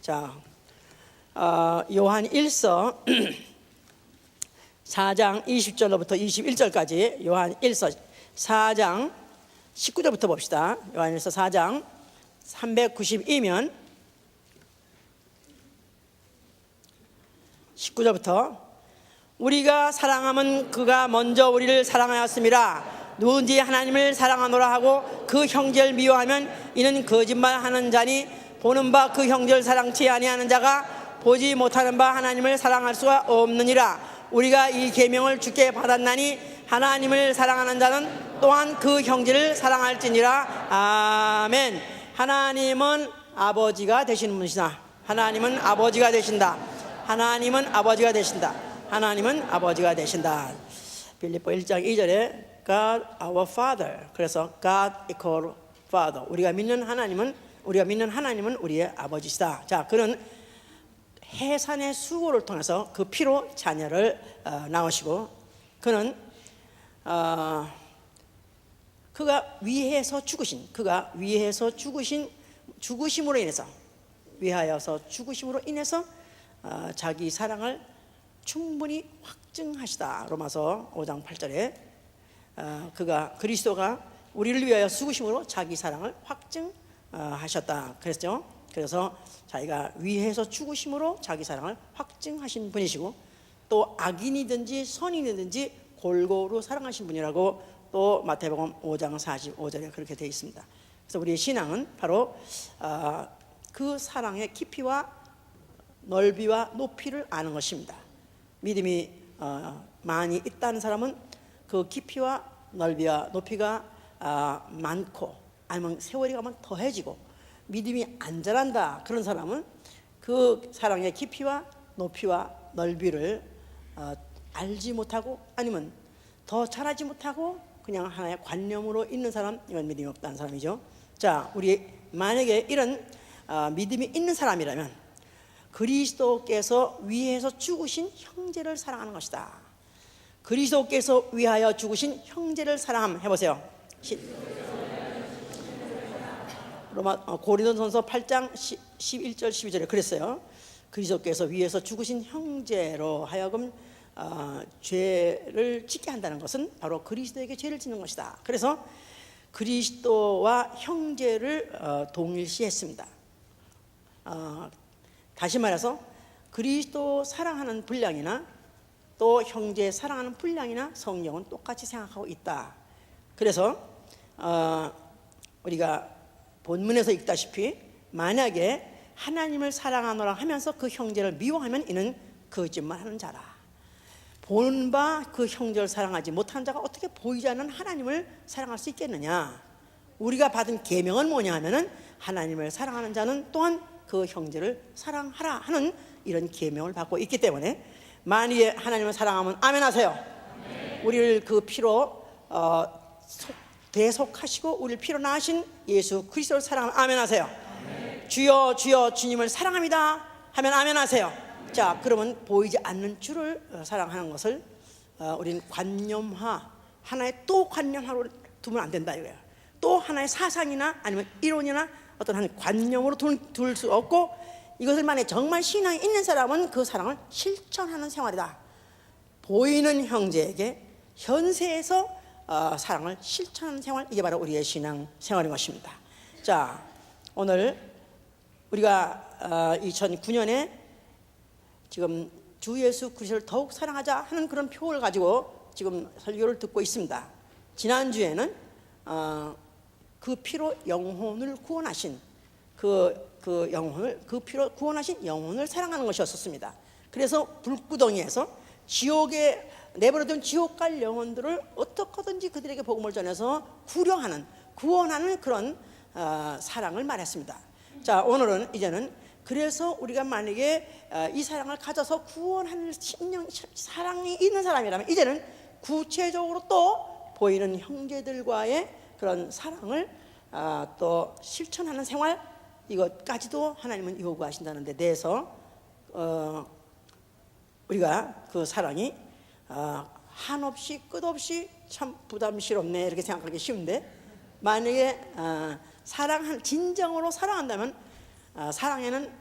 자, 요한 1서 4장 20절로부터 21절까지 요한 1서 4장 19절부터 봅시다. 요한 1서 4장 392면 19절부터 우리가 사랑함은 그가 먼저 우리를 사랑하였습니다. 누군지 하나님을 사랑하노라 하고 그 형제를 미워하면 이는 거짓말하는 자니 보는 바 그 형제를 사랑치 아니하는 자가 보지 못하는 바 하나님을 사랑할 수가 없느니라. 우리가 이 계명을 주께 받았나니 하나님을 사랑하는 자는 또한 그 형제를 사랑할지니라. 아멘. 하나님은 아버지가 되시는 분이시다. 하나님은 아버지가 되신다. 하나님은 아버지가 되신다. 하나님은 아버지가 되신다. 빌립보 1장 2절에 God our Father. 그래서 God equal Father. 우리가 믿는 하나님은 우리의 아버지시다. 자, 그는 해산의 수고를 통해서 그 피로 자녀를 낳으시고 그는 그가 위해서 죽으신 죽으심으로 인해서 위하여서 죽으심으로 인해서 자기 사랑을 충분히 확증하시다. 로마서 5장 8절에 그리스도가 우리를 위하여 죽으심으로 자기 사랑을 확증하셨다 그랬죠. 그래서 자기가 위해서 죽으심으로 자기 사랑을 확증하신 분이시고 또 악인이든지 선인이든지 골고루 사랑하신 분이라고 또 마태복음 5장 45절에 그렇게 되어 있습니다. 그래서 우리의 신앙은 바로 그 사랑의 깊이와 넓이와 높이를 아는 것입니다. 믿음이 많이 있다는 사람은 그 깊이와 넓이와 높이가 많고 아니면 세월이 가면 더해지고 믿음이 안 자란다 그런 사람은 그 사랑의 깊이와 높이와 넓이를 알지 못하고 아니면 더 잘하지 못하고 그냥 하나의 관념으로 있는 사람, 이건 믿음이 없다는 사람이죠. 자, 우리 만약에 이런 믿음이 있는 사람이라면 그리스도께서 위해서 죽으신 형제를 사랑하는 것이다. 그리스도께서 위하여 죽으신 형제를 사랑함. 해보세요. 고린도전서 8장 11절 12절에 그랬어요. 그리스도께서 위해서 죽으신 형제로 하여금 죄를 짓게 한다는 것은 바로 그리스도에게 죄를 짓는 것이다. 그래서 그리스도와 형제를 동일시했습니다. 다시 말해서 그리스도 사랑하는 분량이나 또 형제 사랑하는 분량이나 성경은 똑같이 생각하고 있다. 그래서 우리가 본문에서 읽다시피 만약에 하나님을 사랑하노라 하면서 그 형제를 미워하면 이는 거짓말하는 자라. 보는 바 그 형제를 사랑하지 못하는 자가 어떻게 보이지 않는 하나님을 사랑할 수 있겠느냐. 우리가 받은 계명은 뭐냐 하면은 하나님을 사랑하는 자는 또한 그 형제를 사랑하라 하는 이런 계명을 받고 있기 때문에 만일에 하나님을 사랑하면 아멘 하세요. 우리를 그 피로 대속하시고 우리를 피로 낳으신 예수 그리스도를 사랑하면 아멘 하세요. 주여 주여 주님을 사랑합니다 하면 아멘 하세요. 자, 그러면 보이지 않는 주를 사랑하는 것을 우리는 관념화, 하나의 또 관념화로 두면 안 된다 이거예요. 또 하나의 사상이나 아니면 이론이나 어떤 한 관념으로 둘 수 없고 이것을 만약에 정말 신앙이 있는 사람은 그 사랑을 실천하는 생활이다. 보이는 형제에게 현세에서 사랑을 실천하는 생활, 이게 바로 우리의 신앙 생활인 것입니다. 자, 오늘 우리가 2009년에 지금 주 예수 그리스도를 더욱 사랑하자 하는 그런 표를 가지고 지금 설교를 듣고 있습니다. 지난주에는 그 피로 영혼을 구원하신 그 피로 구원하신 영혼을 사랑하는 것이었습니다. 그래서 불구덩이에서 지옥에 내버려둔 지옥 갈 영혼들을 어떻게든지 그들에게 복음을 전해서 구원하는 그런 사랑을 말했습니다. 자, 오늘은 이제는 그래서 우리가 만약에 이 사랑을 가져서 구원하는 사랑이 있는 사람이라면 이제는 구체적으로 또 보이는 형제들과의 그런 사랑을 또 실천하는 생활, 이것까지도 하나님은 요구하신다는 데 대해서 우리가 그 사랑이 한없이 끝없이 참 부담스럽네 이렇게 생각하기 쉬운데 만약에 진정으로 사랑한다면 사랑에는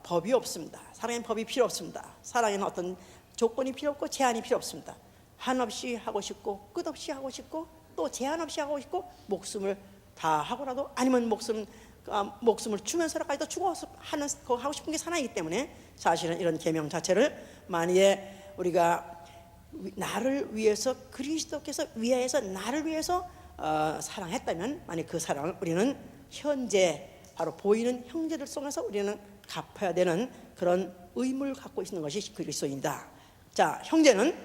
법이 없습니다. 사랑에는 법이 필요 없습니다. 사랑에는 어떤 조건이 필요 없고 제한이 필요 없습니다. 한없이 하고 싶고 끝없이 하고 싶고 또 제한 없이 하고 싶고 목숨을 다 하고라도 아니면 목숨을 주면서라도 죽어서 하고 싶은 게 사랑이기 때문에 사실은 이런 계명 자체를 만약에 우리가 나를 위해서 그리스도께서 위하여서 나를 위해서 사랑했다면 만약 그 사랑을 우리는 현재 바로 보이는 형제들 속에서 우리는 갚아야 되는 그런 의무를 갖고 있는 것이 그리스도인다. 자, 형제는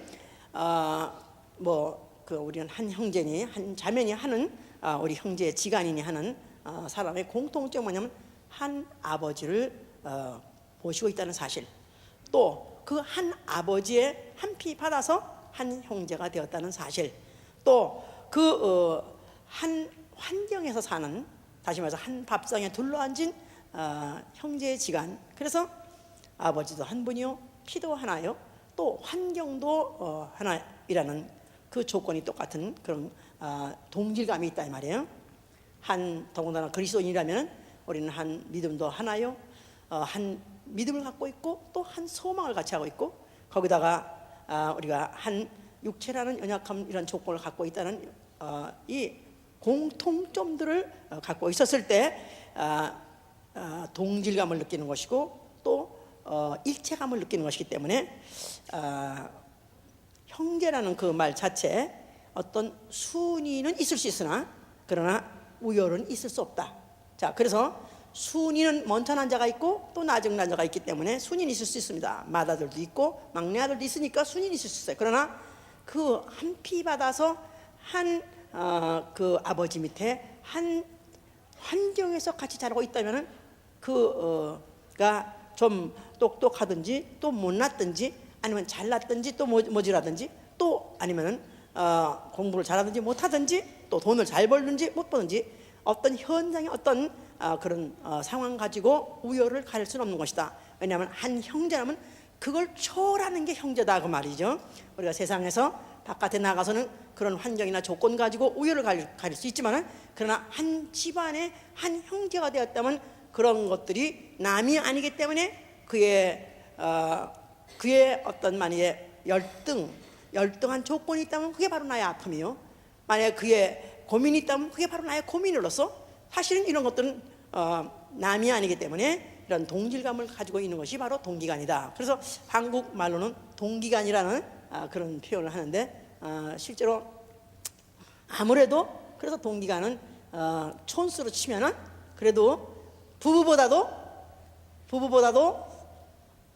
우리는 한 형제니 한 자매니 하는 우리 형제의 지간이니 하는 사람의 공통점이 뭐냐면 한 아버지를 모시고 있다는 사실, 또 그 한 아버지의 한 피 받아서 한 형제가 되었다는 사실, 또 그 한 환경에서 사는, 다시 말해서 한 밥상에 둘러앉은 형제의 지간, 그래서 아버지도 한 분이요 피도 하나요 또 환경도 하나이라는 그 조건이 똑같은 그런 동질감이 있다 이 말이에요. 더군다나 그리스도인이라면 우리는 한 믿음도 하나요, 한 믿음을 갖고 있고 또 한 소망을 같이 하고 있고, 거기다가 우리가 한 육체라는 연약함 이런 조건을 갖고 있다는 이 공통점들을 갖고 있었을 때 동질감을 느끼는 것이고 또 일체감을 느끼는 것이기 때문에 형제라는 그 말 자체에 어떤 순위는 있을 수 있으나 그러나 우열은 있을 수 없다. 자, 그래서 순위는 먼천한 자가 있고 또 나증난 자가 있기 때문에 순위는 있을 수 있습니다. 맏아들도 있고 막내 아들도 있으니까 순위는 있을 수 있어요. 그러나 그 한 피 받아서 한 그 아버지 밑에 한 환경에서 같이 자라고 있다면은 그가 좀 똑똑하든지 또 못났든지 아니면 잘났든지 또 모질하든지 또 아니면은 공부를 잘하든지 못하든지 또 돈을 잘 벌든지 못 벌든지 어떤 현장의 어떤 그런 상황 가지고 우열을 가릴 수는 없는 것이다. 왜냐하면 한 형제라면 그걸 초월하는 게 형제다 그 말이죠. 우리가 세상에서 바깥에 나가서는 그런 환경이나 조건 가지고 우열을 가릴 수 있지만은 그러나 한 집안의 한 형제가 되었다면 그런 것들이 남이 아니기 때문에 그의 어떤 만약에 열등한 조건이 있다면 그게 바로 나의 아픔이요, 만약에 그의 고민이 있다면 그게 바로 나의 고민으로서 사실은 이런 것들은 남이 아니기 때문에 이런 동질감을 가지고 있는 것이 바로 동기간이다. 그래서 한국 말로는 동기간이라는 그런 표현을 하는데 실제로 아무래도 그래서 동기간은 촌수로 치면은 그래도 부부보다도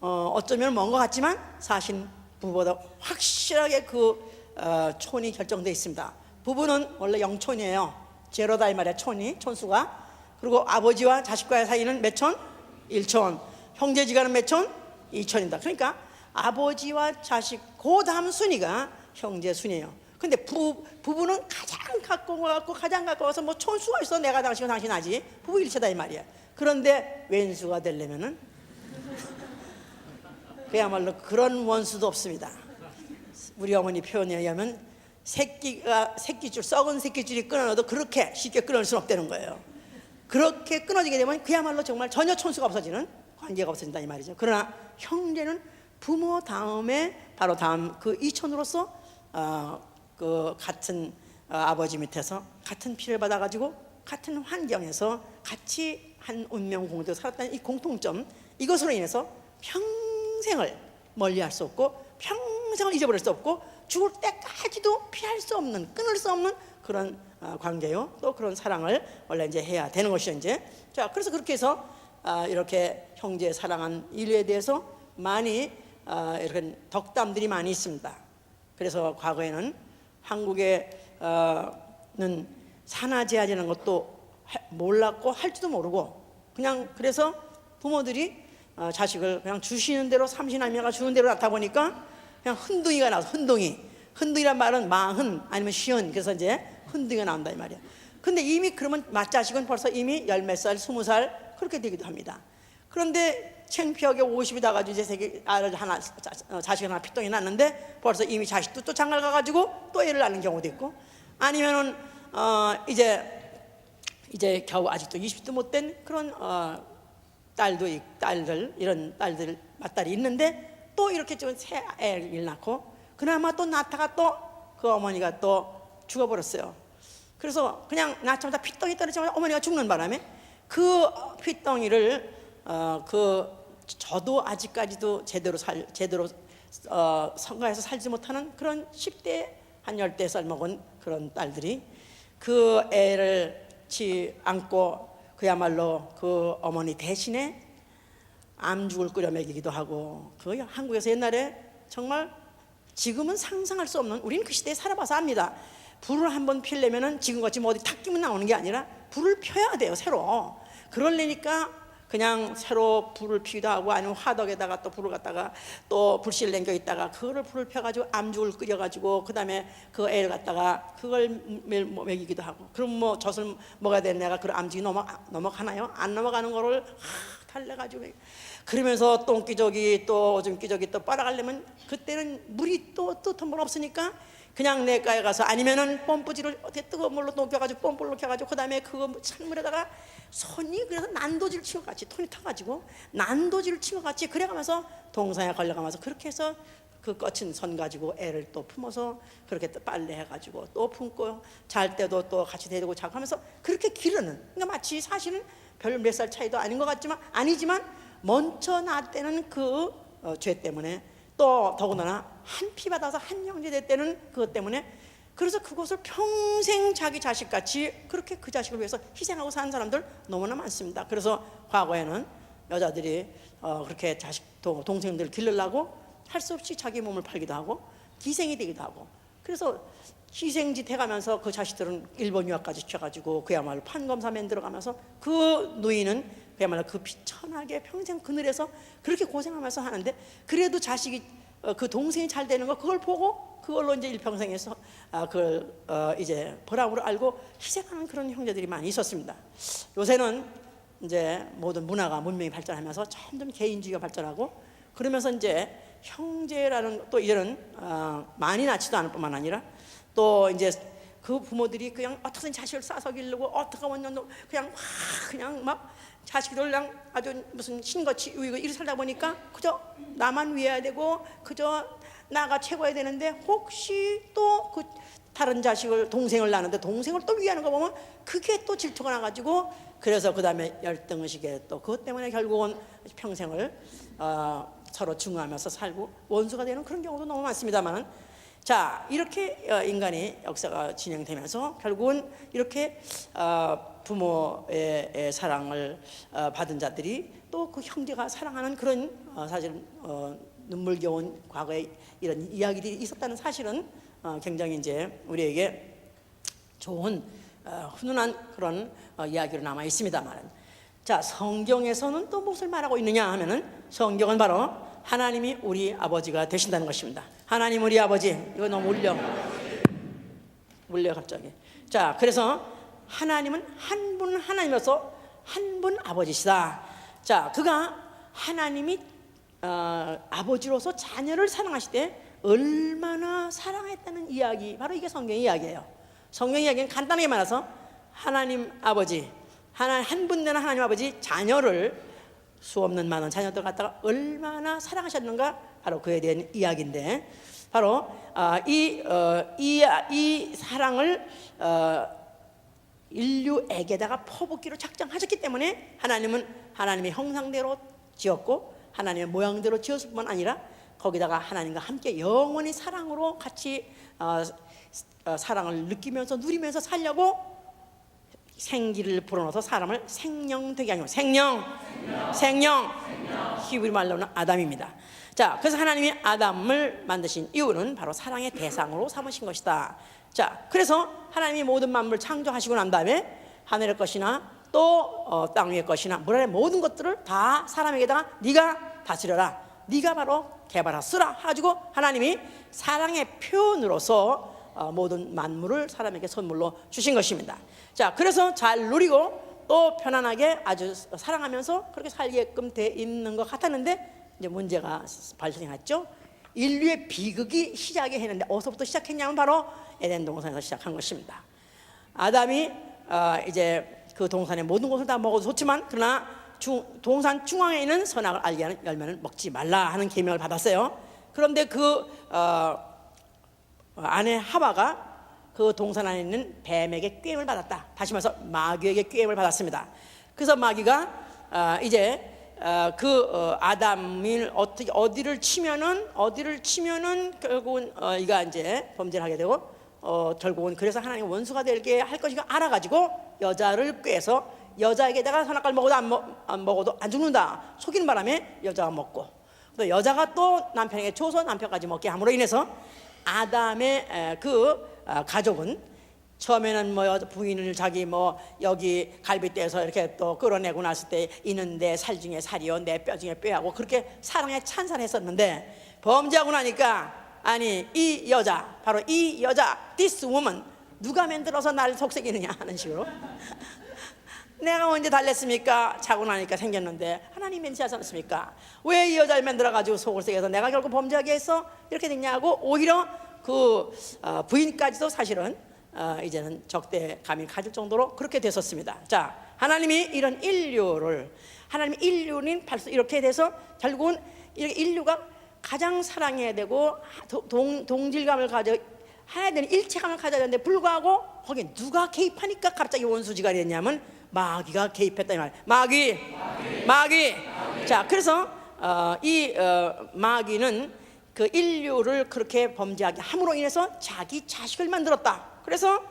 어쩌면 먼 것 같지만 사실 부부보다 확실하게 그 촌이 결정되어 있습니다. 부부는 원래 영촌이에요. 제로다 이 말이야. 촌수가. 그리고 아버지와 자식과의 사이는 몇 촌? 1촌. 형제지간은 몇 촌? 2촌입니다. 그러니까 아버지와 자식 그 다음 순위가 형제 순이에요. 근데 부부는 가장 가까워서 뭐 촌수가 있어 내가 당신은 당신 하지 부부 일체다 이 말이야. 그런데 왼수가 되려면은 그야말로 그런 원수도 없습니다. 우리 어머니 표현에 의하면 새끼줄 썩은 새끼줄이 끊어도 그렇게 쉽게 끊을 수는 없다는 거예요. 그렇게 끊어지게 되면 그야말로 정말 전혀 촌수가 없어지는 관계가 없어진다 이 말이죠. 그러나 형제는 부모 다음에 바로 다음 그 이촌으로서 그 같은 아버지 밑에서 같은 피를 받아가지고 같은 환경에서 같이 한 운명 공동체로 살았다는 이 공통점, 이것으로 인해서 평생을 멀리할 수 없고 평생을 잊어버릴 수 없고 죽을 때까지도 피할 수 없는, 끊을 수 없는 그런 관계요, 또 그런 사랑을 원래 이제 해야 되는 것이죠. 이제 자, 그래서 그렇게 해서 이렇게 형제 사랑한 인류에 대해서 많이 이렇게 덕담들이 많이 있습니다. 그래서 과거에는 한국에는 산하제한이라는 것도 몰랐고 할지도 모르고 그냥 그래서 부모들이 자식을 그냥 주시는 대로 삼신할매가 주는 대로 낳다 보니까 그냥 흔둥이가 나와서 흔둥이란 말은 마흔 아니면 시흔, 그래서 이제 흔둥이가 나온다 이 말이야. 근데 이미 그러면 맏자식은 벌써 이미 10몇 살, 20살 그렇게 되기도 합니다. 그런데 창피하게 50이 다 가지고 이제 자식 하나 피똥이 났는데 벌써 이미 자식도 또 장가를 가가지고 또 애를 낳는 경우도 있고, 아니면은 이제 겨우 아직도 20도 못 된 그런 딸들 이런 딸들 맏딸이 있는데 또 이렇게 좀 새 애를 낳고 그나마 또 낳다가 또 그 어머니가 또 죽어버렸어요. 그래서 그냥 낳자마자 핏덩이 떨어지자마자 어머니가 죽는 바람에 그 핏덩이를 저도 아직까지도 제대로 성가해서 살지 못하는 그런 10대 한 10살 먹은 그런 딸들이 그 애를 안고 그야말로 그 어머니 대신에 암죽을 끓여 먹이기도 하고, 그 한국에서 옛날에 정말 지금은 상상할 수 없는, 우리는 그 시대에 살아봐서 압니다. 불을 한번 피려면은 지금같이 뭐 어디 탁 끼면 나오는 게 아니라 불을 펴야 돼요, 새로. 그러려니까 그냥 새로 불을 피기도 하고 아니면 화덕에다가 또 불을 갖다가 또 불씨를 남겨 있다가 그거를 불을 펴가지고 암죽을 끓여가지고 그 다음에 그 애를 갖다가 그걸 먹이기도 하고, 그럼 뭐 젖을 먹어야 되는 애가 그 암죽이 넘어가나요? 안 넘어가는 거를 달래가지고 그러면서 똥기저귀 또 오줌 기저귀 또 빨아가려면 그때는 물이 또 뜨거운 물 없으니까 그냥 내과에 가서 아니면은 펌프질을 어떻게 뜨거운 물로 녹여가지고 펌프를 켜가지고 그 다음에 그 찬물에다가 손이 그래서 난도질 치고 같이 톤이 타가지고 난도질 치고 같이 그래가면서 동상에 걸려가면서 그렇게 해서 그 거친 선 가지고 애를 또 품어서 그렇게 또 빨래해가지고 또 품고 잘 때도 또 같이 데리고 자고 하면서 그렇게 기르는, 그러니까 마치 사실은 별 몇 살 차이도 아닌 것 같지만 아니지만 먼저 낳았다는 그 죄 때문에 또 더군다나 한 피 받아서 한 형제 됐다는 그것 때문에 그래서 그것을 평생 자기 자식같이 그렇게 그 자식을 위해서 희생하고 사는 사람들 너무나 많습니다. 그래서 과거에는 여자들이 그렇게 동생들 기르려고 할 수 없이 자기 몸을 팔기도 하고 기생이 되기도 하고, 그래서 희생짓 해가면서 그 자식들은 일본 유학까지 쳐가지고 그야말로 판검사맨 들어가면서 그 누이는 그야말로 그 비천하게 평생 그늘에서 그렇게 고생하면서 하는데, 그래도 자식이 그 동생이 잘 되는 거 그걸 보고 그걸로 이제 일평생에서 그걸 이제 보람으로 알고 희생하는 그런 형제들이 많이 있었습니다. 요새는 이제 모든 문화가 문명이 발전하면서 점점 개인주의가 발전하고 그러면서 이제 형제라는 또 이제는 많이 낳지도 않을 뿐만 아니라 또 이제 그 부모들이 그냥 어떻게든 자식을 싸서 기르고 어떻게 하면 그냥 막 자식들 그냥 아주 무슨 신같이 이렇게 살다 보니까 그저 나만 위해야 되고 그저 나가 최고야 되는데 혹시 또 그 다른 자식을 동생을 낳는데 동생을 또 위하는 거 보면 그게 또 질투가 나가지고 그래서 그 다음에 열등의식에 또 그것 때문에 결국은 평생을 서로 증오하면서 살고 원수가 되는 그런 경우도 너무 많습니다만, 자 이렇게 인간의 역사가 진행되면서 결국은 이렇게 부모의 사랑을 받은 자들이 또 그 형제가 사랑하는 그런 사실 눈물겨운 과거의 이런 이야기들이 있었다는 사실은 굉장히 이제 우리에게 좋은 훈훈한 그런 이야기로 남아 있습니다만, 자 성경에서는 또 무엇을 말하고 있느냐 하면은 성경은 바로 하나님이 우리 아버지가 되신다는 것입니다. 하나님 우리 아버지, 이거 너무 울려 갑자기. 자 그래서 하나님은 한 분 하나님으로서 한 분 아버지시다. 자 그가 하나님이 아버지로서 자녀를 사랑하실 때 얼마나 사랑했다는 이야기, 바로 이게 성경 이야기예요. 성경 이야기는 간단하게 말해서 하나님 아버지, 한 분 되는 하나님 아버지 자녀를 수 없는 많은 자녀들 갖다가 얼마나 사랑하셨는가, 바로 그에 대한 이야기인데, 바로 이 사랑을 인류에게다가 퍼붓기로 작정하셨기 때문에 하나님은 하나님의 형상대로 지었고 하나님의 모양대로 지었을 뿐만 아니라 거기다가 하나님과 함께 영원히 사랑으로 같이 사랑을 느끼면서 누리면서 살려고 생기를 불어넣어서 사람을 생명되게 하는, 생명. 히브리 말로는 아담입니다. 자 그래서 하나님이 아담을 만드신 이유는 바로 사랑의 대상으로 삼으신 것이다. 자 그래서 하나님이 모든 만물을 창조하시고 난 다음에 하늘의 것이나 또 땅 위의 것이나 물 아래 모든 것들을 다 사람에게다가 네가 다스려라, 네가 바로 개발하쓰라 해가지고 하나님이 사랑의 표현으로서 모든 만물을 사람에게 선물로 주신 것입니다. 자 그래서 잘 누리고 또 편안하게 아주 사랑하면서 그렇게 살게끔 돼 있는 것 같았는데 이제 문제가 발생했죠. 인류의 비극이 시작이 했는데 어디서부터 시작했냐면 바로 에덴 동산에서 시작한 것입니다. 아담이 이제 그 동산의 모든 것을 다 먹어도 좋지만 그러나 동산 중앙에 있는 선악을 알게 하는 열매는 먹지 말라 하는 계명을 받았어요. 그런데 그 아내 하와가 그 동산 안에 있는 뱀에게 꾀임을 받았다. 다시 말해서 마귀에게 꾀임을 받았습니다. 그래서 마귀가 이제 아담을 어디를 치면은 결국은 이가 이제 범죄를 하게 되고 결국은 그래서 하나님 원수가 되게 할 것이가 알아가지고 여자를 꾀해서 여자에게다가 선악과를 먹어도 안 먹어도 안 죽는다 속이는 바람에 여자가 먹고, 또 여자가 또 남편에게 줘서 남편까지 먹게 함으로 인해서 아담의 가족은 처음에는 부인을 자기 여기 갈비뼈에서 이렇게 또 끌어내고 났을 때 이는 내 살 중에 살이요 내 뼈 중에 뼈하고 그렇게 사랑에 찬산했었는데, 범죄하고 나니까 아니 바로 이 여자 this woman 누가 만들어서 날 속삭이느냐 하는 식으로 내가 언제 달랬습니까? 자고 나니까 생겼는데 하나님이 만지지 않습니까? 왜 이 여자를 만들어가지고 속을 새겨서 내가 결국 범죄하게 해서 이렇게 됐냐고 오히려 부인까지도 사실은 이제는 적대감이 가질 정도로 그렇게 됐었습니다. 자, 하나님이 이런 인류는 벌써 이렇게 돼서 결국은 인류가 가장 사랑해야 되고 동질감을 가져 해야 되는 일체감을 가져야 되는데 불구하고 거기 누가 개입하니까 갑자기 원수지가 됐냐면 마귀가 개입했다 이 말. 마귀. 자, 그래서 이 마귀는 그 인류를 그렇게 범죄하게 함으로 인해서 자기 자식을 만들었다. 그래서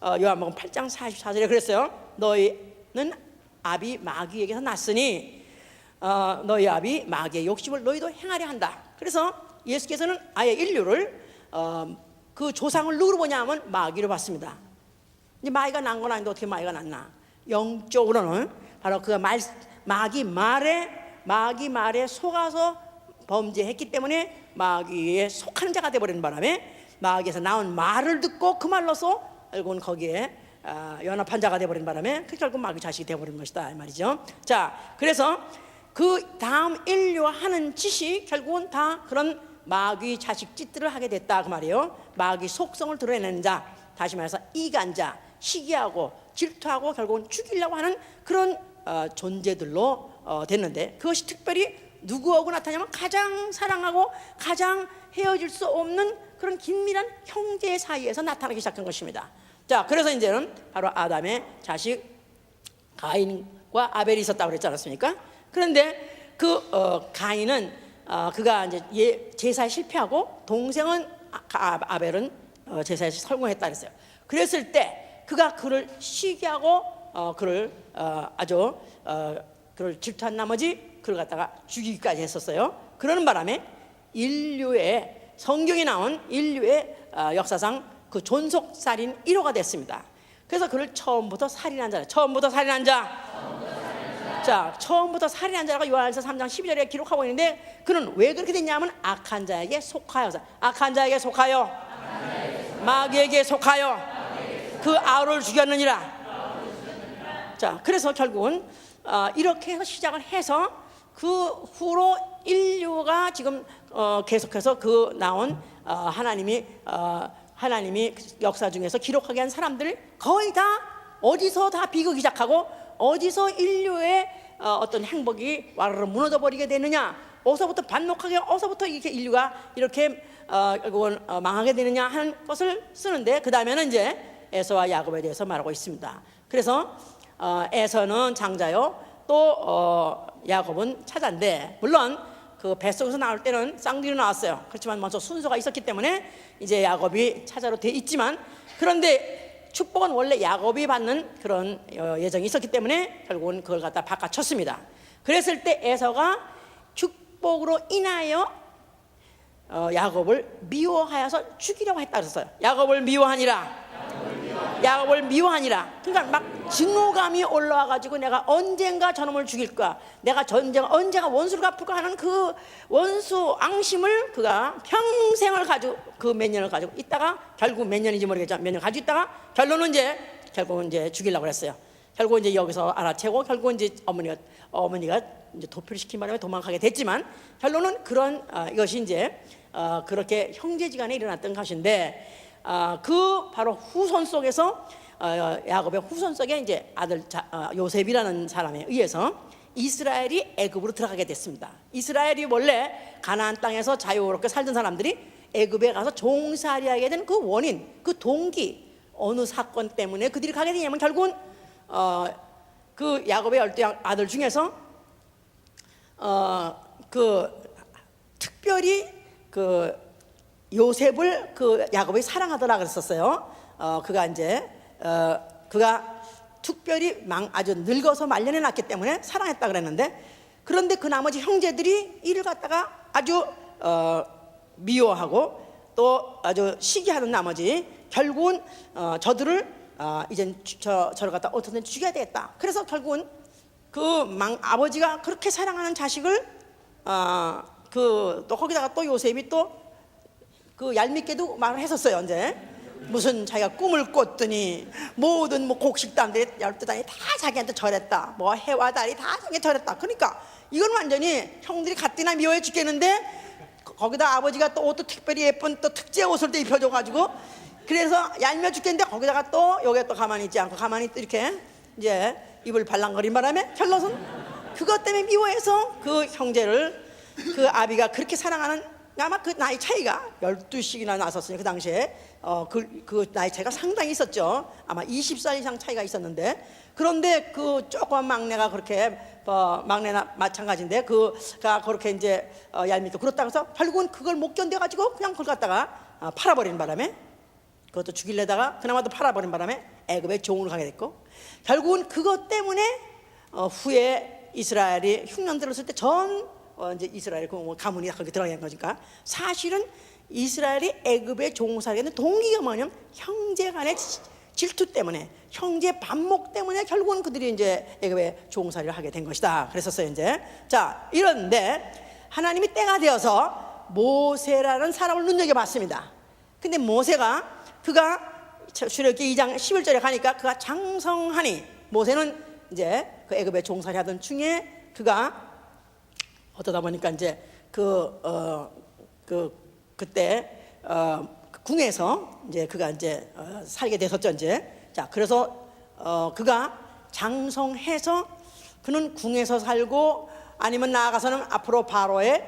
요한복음 8장 44절에 그랬어요. 너희는 아비 마귀에게서 났으니 너희 아비 마귀의 욕심을 너희도 행하려 한다. 그래서 예수께서는 아예 인류를 그 조상을 누구로 보냐면 마귀로 봤습니다. 이제 마귀가 난 건 아닌데 어떻게 마귀가 났나? 영적으로는 바로 그 마귀 말에 속아서 범죄했기 때문에 마귀에 속하는 자가 되어버리는 바람에 마귀에서 나온 말을 듣고 그 말로서 결국은 거기에 연합한 자가 되어버린 바람에 결국 마귀 자식이 되어버린 것이다 이 말이죠. 자, 그래서 그 다음 인류와 하는 짓이 결국은 다 그런 마귀 자식 짓들을 하게 됐다 그 말이에요. 마귀 속성을 드러내는 자, 다시 말해서 이간자, 시기하고 질투하고 결국은 죽이려고 하는 그런 존재들로 됐는데, 그것이 특별히 누구하고 나타나냐면 가장 사랑하고 가장 헤어질 수 없는 그런 긴밀한 형제 사이에서 나타나기 시작한 것입니다. 자, 그래서 이제는 바로 아담의 자식 가인과 아벨이 있었다고 그랬지 않았습니까? 그런데 가인은 그가 이제 제사에 실패하고 동생은 아벨은 제사에 성공했다 그랬어요. 그랬을 때 그가 그를 시기하고 그를 그를 질투한 나머지 그를 갖다가 죽이기까지 했었어요. 그러는 바람에 성경에 나온 인류의 역사상 그 존속살인 1호가 됐습니다. 그래서 그를 처음부터 살인한 자. 자, 처음부터 살인한 자가 요한일서 3장 12절에 기록하고 있는데, 그는 왜 그렇게 됐냐면 악한 자에게 속하여 마귀에게 속하여 그 아우를 죽였느니라. 자, 그래서 결국은 이렇게 해서 시작을 해서 그 후로 인류가 지금 계속해서 그 나온 하나님이 역사 중에서 기록하게 한 사람들 거의 다 어디서 다 비극이 시작하고 어디서 인류의 어떤 행복이 와르르 무너져 버리게 되느냐, 어디서부터 반목하게, 어디서부터 이렇게 인류가 이렇게 결국은 망하게 되느냐 하는 것을 쓰는데, 그 다음에는 이제 에서와 야곱에 대해서 말하고 있습니다. 그래서 에서는 장자요, 또 야곱은 차자인데, 물론 그 뱃속에서 나올 때는 쌍둥이로 나왔어요. 그렇지만 먼저 순서가 있었기 때문에 이제 야곱이 차자로 돼 있지만, 그런데 축복은 원래 야곱이 받는 그런 예정이 있었기 때문에 결국은 그걸 갖다 바꿔쳤습니다. 그랬을 때 에서가 축복으로 인하여 야곱을 미워하여서 죽이려고 했다 그랬어요. 야곱을 미워하니라. 그러니까 막 증오감이 올라와가지고 내가 언젠가 저놈을 죽일까, 내가 언제가 원수를 갚을까 하는 그 원수 앙심을 그가 평생을 가지고, 그 몇 년을 가지고 있다가, 결국 몇 년인지 모르겠지만 몇 년 가지고 있다가 결론은 결국은 죽이려고 그랬어요. 결국 이제 여기서 알아채고 결국 이제 어머니가 이제 도피를 시킨 바람에 도망가게 됐지만, 결론은 그런 이것이 이제 그렇게 형제지간에 일어났던 것인데, 그 바로 후손 속에서 야곱의 후손 속에 이제 아들 요셉이라는 사람에 의해서 이스라엘이 애굽으로 들어가게 됐습니다. 이스라엘이 원래 가나안 땅에서 자유롭게 살던 사람들이 애굽에 가서 종살이하게 된 그 원인, 그 동기, 어느 사건 때문에 그들이 가게 되냐면 결국은 그 야곱의 12 아들 중에서 그 특별히 그 요셉을 그 야곱이 사랑하더라 그랬었어요. 그가 이제 그가 특별히 아주 늙어서 말년에 낳기 때문에 사랑했다 그랬는데, 그런데 그 나머지 형제들이 이를 갖다가 아주 미워하고 또 아주 시기하는 나머지 결국은 저들을 이젠 저를 갖다 어떻게든 죽여야 되겠다. 그래서 결국은 그 아버지가 그렇게 사랑하는 자식을 또 거기다가 또 요셉이 또 그 얄밉게도 말을 했었어요. 이제 무슨 자기가 꿈을 꿨더니 모든 뭐 곡식단들이 12단이 다 자기한테 절했다, 뭐 해와 달이 다 자기한테 절했다. 그러니까 이건 완전히 형들이 갓디나 미워해 죽겠는데, 거기다 아버지가 또 옷도 특별히 예쁜 또 특제 옷을 또 입혀줘가지고 그래서 얄미워 죽겠는데, 거기다가 또 여기에 또 가만히 있지 않고 가만히 또 이렇게 이제 입을 발랑거린 바람에 결론은 그것 때문에 미워해서 그 형제를, 그 아비가 그렇게 사랑하는, 아마 그 나이 차이가 12씩이나 나섰으니 그 당시에 그 나이 차이가 상당히 있었죠. 아마 20살 이상 차이가 있었는데, 그런데 그 조그만 막내가 그렇게 막내나 마찬가지인데 그가 그렇게 이제 얄밉고 그렇다고 해서 결국은 그걸 못 견뎌가지고 그냥 그걸 갖다가 팔아버리는 바람에, 그것도 죽이려다가 그나마도 팔아버린 바람에 애굽의 종으로 가게 됐고, 결국은 그것 때문에 후에 이스라엘이 흉년 들었을 때 이제 이스라엘 그 가문이 거기 들어간 거니까, 사실은 이스라엘이 애굽의 종살이게 된 동기가 뭐냐면 형제간의 질투 때문에, 형제 반목 때문에 결국은 그들이 이제 애굽의 종살이를 하게 된 것이다 그랬었어요. 이제 자, 이런데 하나님이 때가 되어서 모세라는 사람을 눈여겨봤습니다. 근데 모세가 그가 출애굽기 2장 11절에 가니까 그가 장성하니, 모세는 이제 그 애굽의 종살이 하던 중에 그가 어떠다 보니까 이제 그때 궁에서 이제 그가 이제 살게 됐었죠. 이제 자, 그래서 그가 장성해서 그는 궁에서 살고, 아니면 나아가서는 앞으로 바로의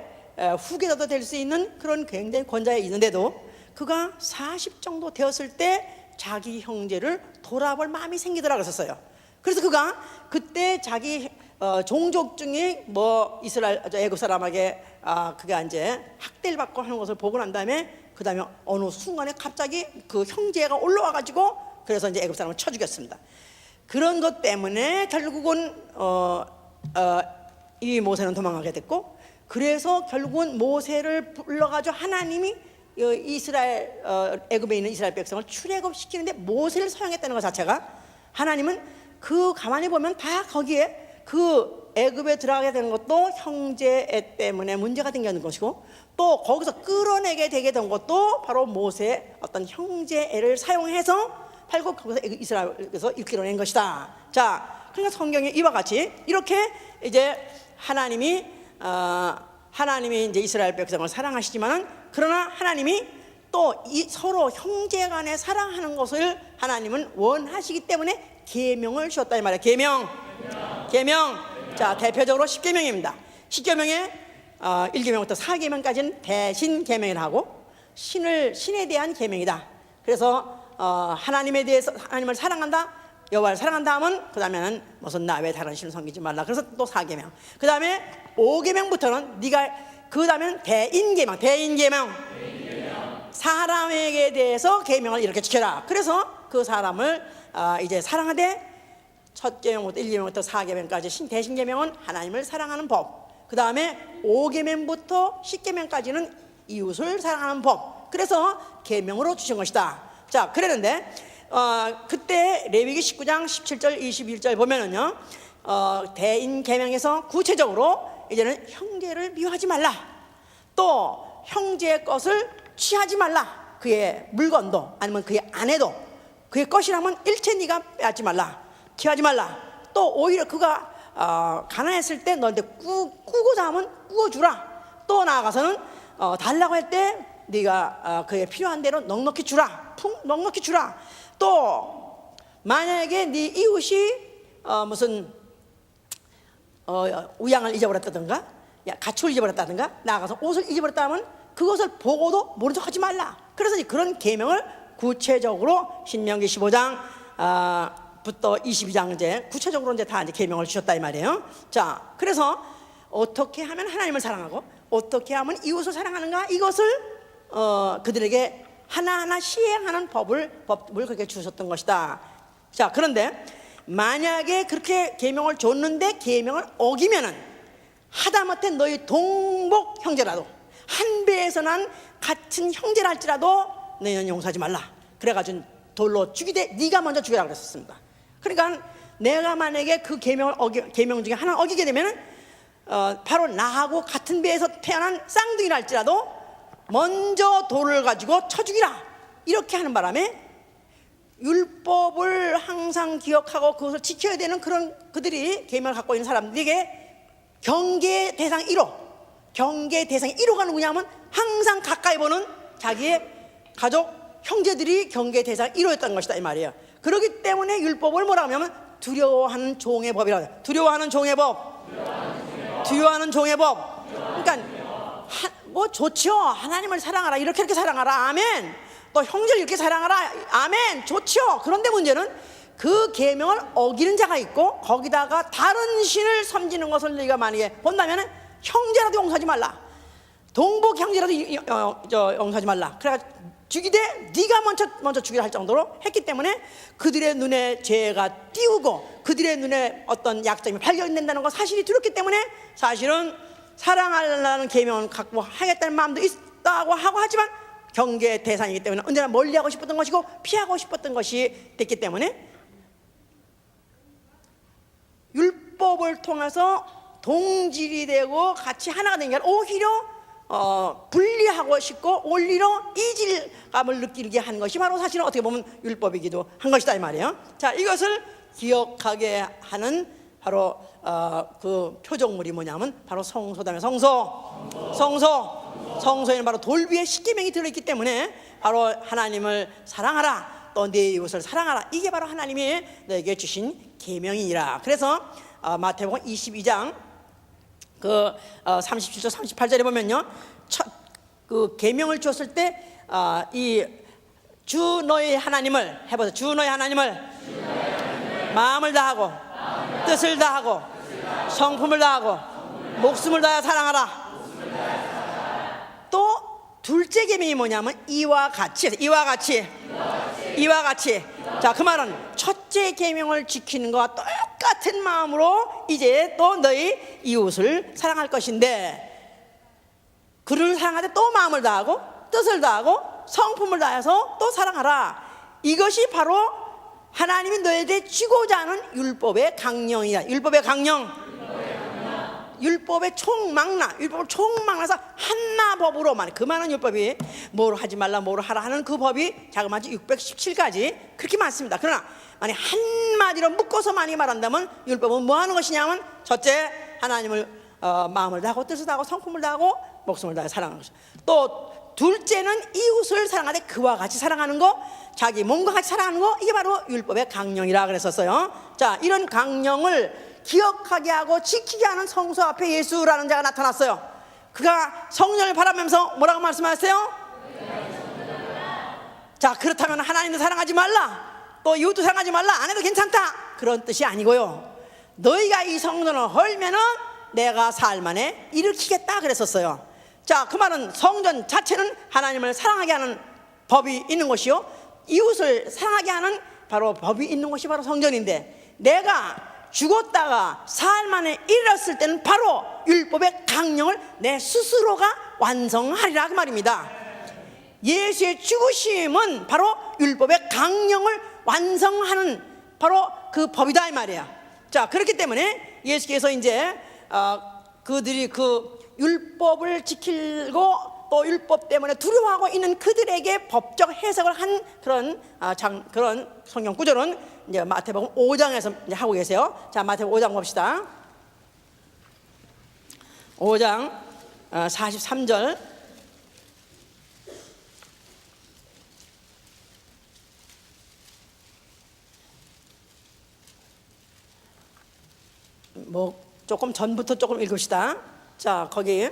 후계자도 될 수 있는 그런 굉장히 권좌에 있는데도 그가 40 정도 되었을 때 자기 형제를 돌아볼 마음이 생기더라 그랬었어요. 그래서 그가 그때 자기 종족 중에 뭐 이스라엘 애굽 사람에게 그가 이제 학대를 받고 하는 것을 보고 난 다음에, 그 다음에 어느 순간에 갑자기 그 형제가 올라와 가지고 그래서 이제 애굽 사람을 쳐 죽였습니다. 그런 것 때문에 결국은 이 모세는 도망가게 됐고, 그래서 결국은 모세를 불러가지고 하나님이 이스라엘 애굽에 있는 이스라엘 백성을 출애굽시키는데 모세를 사용했다는 것 자체가, 하나님은 그 가만히 보면 다 거기에 그 애굽에 들어가게 되는 것도 형제 때문에 문제가 생기는 것이고, 또 거기서 끌어내게 되게 된 것도 바로 모세의 어떤 형제 애를 사용해서 팔고 거기서 이스라엘에서 이끌어낸 것이다. 자, 그러니까 성경에 이와 같이 이렇게 이제 하나님이 이제 이스라엘 백성을 사랑하시지만은, 그러나 하나님이 또 서로 형제간에 사랑하는 것을 하나님은 원하시기 때문에 계명을 주었다 이 말이에요. 계명. 자, 대표적으로 10계명입니다. 10계명에 1계명부터 4계명까지는 대신 계명을 하고, 신에 대한 계명이다. 그래서 하나님에 대해서, 하나님을 사랑한다, 여호와를 사랑한다 하면 그 다음에는 무슨 나 외 다른 신을 섬기지 말라. 그래서 또 4계명. 그 다음에 5계명부터는 네가, 그 다음에는 대인계명. 사람에게 대해서 계명을 이렇게 지켜라. 그래서 그 사람을 이제 사랑하되, 첫 계명부터 1계명부터 4계명까지 대신계명은 하나님을 사랑하는 법, 그 다음에 5계명부터 10계명까지는 이웃을 사랑하는 법, 그래서 계명으로 주신 것이다. 자, 그랬는데 그때 레위기 19장 17절 21절 보면은요, 대인계명에서 구체적으로 이제는 형제를 미워하지 말라, 또 형제의 것을 취하지 말라, 그의 물건도 아니면 그의 아내도 그의 것이라면 일체 네가 빼앗지 말라, 취하지 말라. 또 오히려 그가 가난했을 때 너한테 꾸고자 하면 꾸어주라. 또 나아가서는 달라고 할 때 네가 그에 필요한 대로 넉넉히 주라, 넉넉히 주라. 또 만약에 네 이웃이 무슨 우양을 잊어버렸다든가, 가축을 잊어버렸다든가, 나가서 옷을 잊어버렸다 하면 그것을 보고도 모른 척 하지 말라. 그래서 그런 계명을 구체적으로 신명기 15장 부터 22장 이제 구체적으로 이제 다 이제 계명을 주셨다 이 말이에요. 자, 그래서 어떻게 하면 하나님을 사랑하고 어떻게 하면 이웃을 사랑하는가, 이것을 그들에게 하나하나 시행하는 법을 그렇게 주셨던 것이다. 자, 그런데 만약에 그렇게 계명을 줬는데 계명을 어기면은 하다못해 너희 동복 형제라도 한 배에서 난 같은 형제라 할지라도 너희는 용서하지 말라. 그래가지고 돌로 죽이되 네가 먼저 죽여라 그랬었습니다. 그러니까 내가 만약에 그 계명 중에 하나 어기게 되면은 바로 나하고 같은 배에서 태어난 쌍둥이라 할지라도 먼저 돌을 가지고 쳐 죽이라, 이렇게 하는 바람에 율법을 항상 기억하고 그것을 지켜야 되는 그런 그들이 계명을 갖고 있는 사람들에게 경계 대상 1호, 경계 대상 1호가 누구냐면 항상 가까이 보는 자기의 가족 형제들이 경계 대상 1호였던 것이다 이 말이에요. 그렇기 때문에 율법을 뭐라고 하냐면 두려워하는 종의 법이라고 해요. 두려워하는 종의 법, 두려워하는 종의 법. 그러니까 뭐 좋죠. 하나님을 사랑하라, 이렇게 사랑하라, 아멘. 또 형제를 이렇게 사랑하라, 아멘, 좋죠. 그런데 문제는 그 계명을 어기는 자가 있고 거기다가 다른 신을 섬기는 것을 네가 만약에 본다면 형제라도 용서하지 말라, 동복 형제라도 용서하지 말라. 그래가 죽이되 네가 먼저 죽이라 할 정도로 했기 때문에 그들의 눈에 죄가 띄우고 그들의 눈에 어떤 약점이 발견된다는 것 사실이 들었기 때문에 사실은 사랑하려는 계명을 갖고 하겠다는 마음도 있다고 하고, 하지만 경계 대상이기 때문에 언제나 멀리하고 싶었던 것이고 피하고 싶었던 것이 됐기 때문에 율법을 통해서 동질이 되고 같이 하나가 된 게 아니라 오히려 분리하고 싶고 오히려 이질감을 느끼게 한 것이 바로 사실은 어떻게 보면 율법이기도 한 것이다 이 말이에요. 자, 이것을 기억하게 하는 바로 그 표적물이 뭐냐면 바로 성소다면 성소에는 바로 돌비에 십계명이 들어있기 때문에 바로 하나님을 사랑하라, 또 네 이웃을 사랑하라, 이게 바로 하나님이 너에게 주신 계명이니라. 그래서 마태복음 22장 그 37절 38절에 보면요, 그 계명을 주었을 때 이 주 너희 하나님을 해보세요. 주 너희 하나님을 마음을 다하고 뜻을 다하고 성품을 다하고 목숨을 다하여 사랑하라. 또 둘째 계명이 뭐냐면 이와 같이. 자, 그 말은 첫째 계명을 지키는 것과 똑같은 마음으로 이제 또 너희 이웃을 사랑할 것인데, 그를 사랑하되 또 마음을 다하고 뜻을 다하고 성품을 다해서 또 사랑하라. 이것이 바로 하나님이 너희에게 주고자 하는 율법의 강령이야. 율법의 총망라, 율법을 총망라서 한나법으로만, 그 많은 율법이 뭘 하지 말라 뭘 하라 하는 그 법이 자그마치 617가지 그렇게 많습니다. 그러나 만약 한마디로 묶어서 많이 말한다면 율법은 뭐 하는 것이냐면 첫째, 하나님을 마음을 다하고 뜻을 다하고 성품을 다하고 목숨을 다해 사랑하는 것이죠. 또 둘째는 이웃을 사랑하되 그와 같이 사랑하는 거, 자기 몸과 같이 사랑하는 거, 이게 바로 율법의 강령이라 그랬었어요. 자, 이런 강령을 기억하게 하고 지키게 하는 성소 앞에 예수라는 자가 나타났어요. 그가 성령을 바라면서 뭐라고 말씀하셨어요? 자, 그렇다면 하나님도 사랑하지 말라, 또 이웃도 사랑하지 말라 안 해도 괜찮다, 그런 뜻이 아니고요, 너희가 이 성전을 헐면은 내가 사흘 만에 일으키겠다 그랬었어요. 자, 그 말은 성전 자체는 하나님을 사랑하게 하는 법이 있는 것이요, 이웃을 사랑하게 하는 바로 법이 있는 것이 바로 성전인데, 내가 죽었다가 사흘 만에 일어났을 때는 바로 율법의 강령을 내 스스로가 완성하리라 그 말입니다. 예수의 죽으심은 바로 율법의 강령을 완성하는 바로 그 법이다 이 말이야. 자, 그렇기 때문에 예수께서 이제 그들이 그 율법을 지키고 또 율법 때문에 두려워하고 있는 그들에게 법적 해석을 한 그런 성경 구절은 이제 마태복음 5장에서 이제 하고 계세요. 자, 마태복음 5장 봅시다. 5장 43절. 조금 전부터 조금 읽읍시다. 자, 거기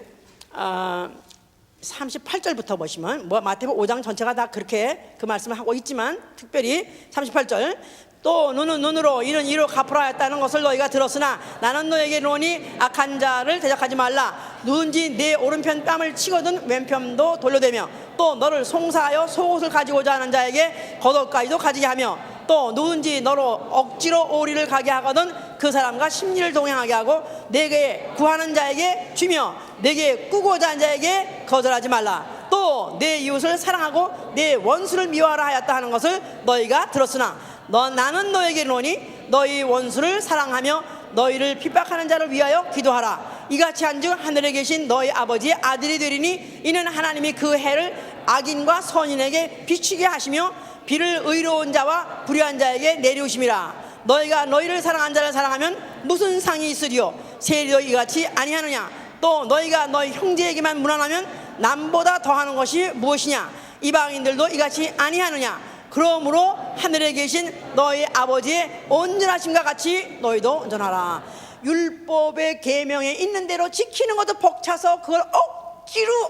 38절부터 보시면 마태복음 5장 전체가 다 그렇게 그 말씀을 하고 있지만 특별히 38절, 또 눈은 눈으로 이는 이로 갚으라 했다는 것을 너희가 들었으나 나는 너에게 이르노니 악한 자를 대적하지 말라. 누군지 내 오른편 뺨을 치거든 왼편도 돌려대며 또 너를 송사하여 속옷을 가지고자 하는 자에게 겉옷까지도 가지게 하며 또 누군지 너로 억지로 오리를 가게 하거든 그 사람과 심리를 동행하게 하고 내게 구하는 자에게 주며 내게 꾸고자 하는 자에게 거절하지 말라. 또 내 이웃을 사랑하고 내 원수를 미워하라 하였다 하는 것을 너희가 들었으나 나는 너에게 이르노니 너희 원수를 사랑하며 너희를 핍박하는 자를 위하여 기도하라. 이같이 한즉 하늘에 계신 너희 아버지의 아들이 되리니 이는 하나님이 그 해를 악인과 선인에게 비추게 하시며 비를 의로운 자와 불의한 자에게 내리우심이라. 너희가 너희를 사랑한 자를 사랑하면 무슨 상이 있으리요? 세리도 이같이 아니하느냐? 또 너희가 너희 형제에게만 무난하면 남보다 더하는 것이 무엇이냐? 이방인들도 이같이 아니하느냐? 그러므로 하늘에 계신 너희 아버지의 온전하심과 같이 너희도 온전하라. 율법의 계명에 있는 대로 지키는 것도 벅차서 그걸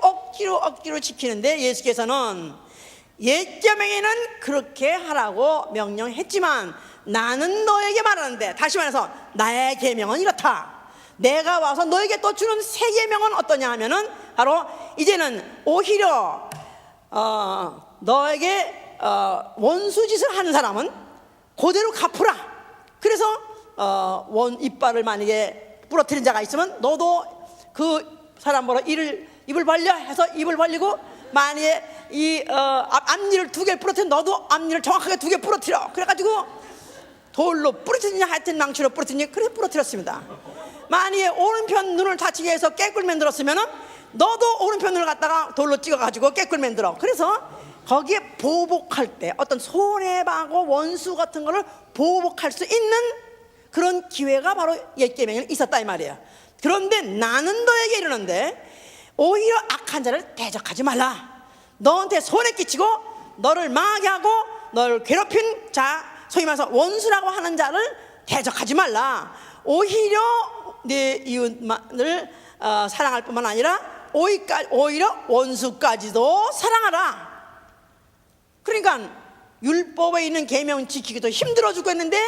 억지로 지키는데 예수께서는 옛 계명에는 그렇게 하라고 명령했지만 나는 너에게 말하는데, 다시 말해서 나의 계명은 이렇다. 내가 와서 너에게 또 주는 새 계명은 어떠냐 하면은 바로 이제는 오히려 너에게 원수짓을 하는 사람은 그대로 갚으라. 그래서 이빨을 만약에 부러뜨린 자가 있으면 너도 그 사람보다 입을 벌려 해서 입을 벌리고, 만약에 앞니를 2개 부러뜨린 너도 앞니를 정확하게 2개 부러뜨려. 그래가지고 돌로 부러뜨리냐 하여튼 망치로 부러뜨리냐 그래 부러뜨렸습니다. 만약에 오른편 눈을 다치게 해서 깨꿀 만들었으면 너도 오른편 눈을 갖다가 돌로 찍어가지고 깨꿀 만들어. 그래서 거기에 보복할 때 어떤 손해보고 원수 같은 거를 보복할 수 있는 그런 기회가 바로 옛 계명에는 있었다 이 말이에요. 그런데 나는 너에게 이르는데 오히려 악한 자를 대적하지 말라. 너한테 손해 끼치고 너를 망하게 하고 너를 괴롭힌 자, 소위 말해서 원수라고 하는 자를 대적하지 말라. 오히려 내 이웃만을 사랑할 뿐만 아니라 오히려 원수까지도 사랑하라. 그러니까 율법에 있는 계명 지키기도 힘들어 죽겠는데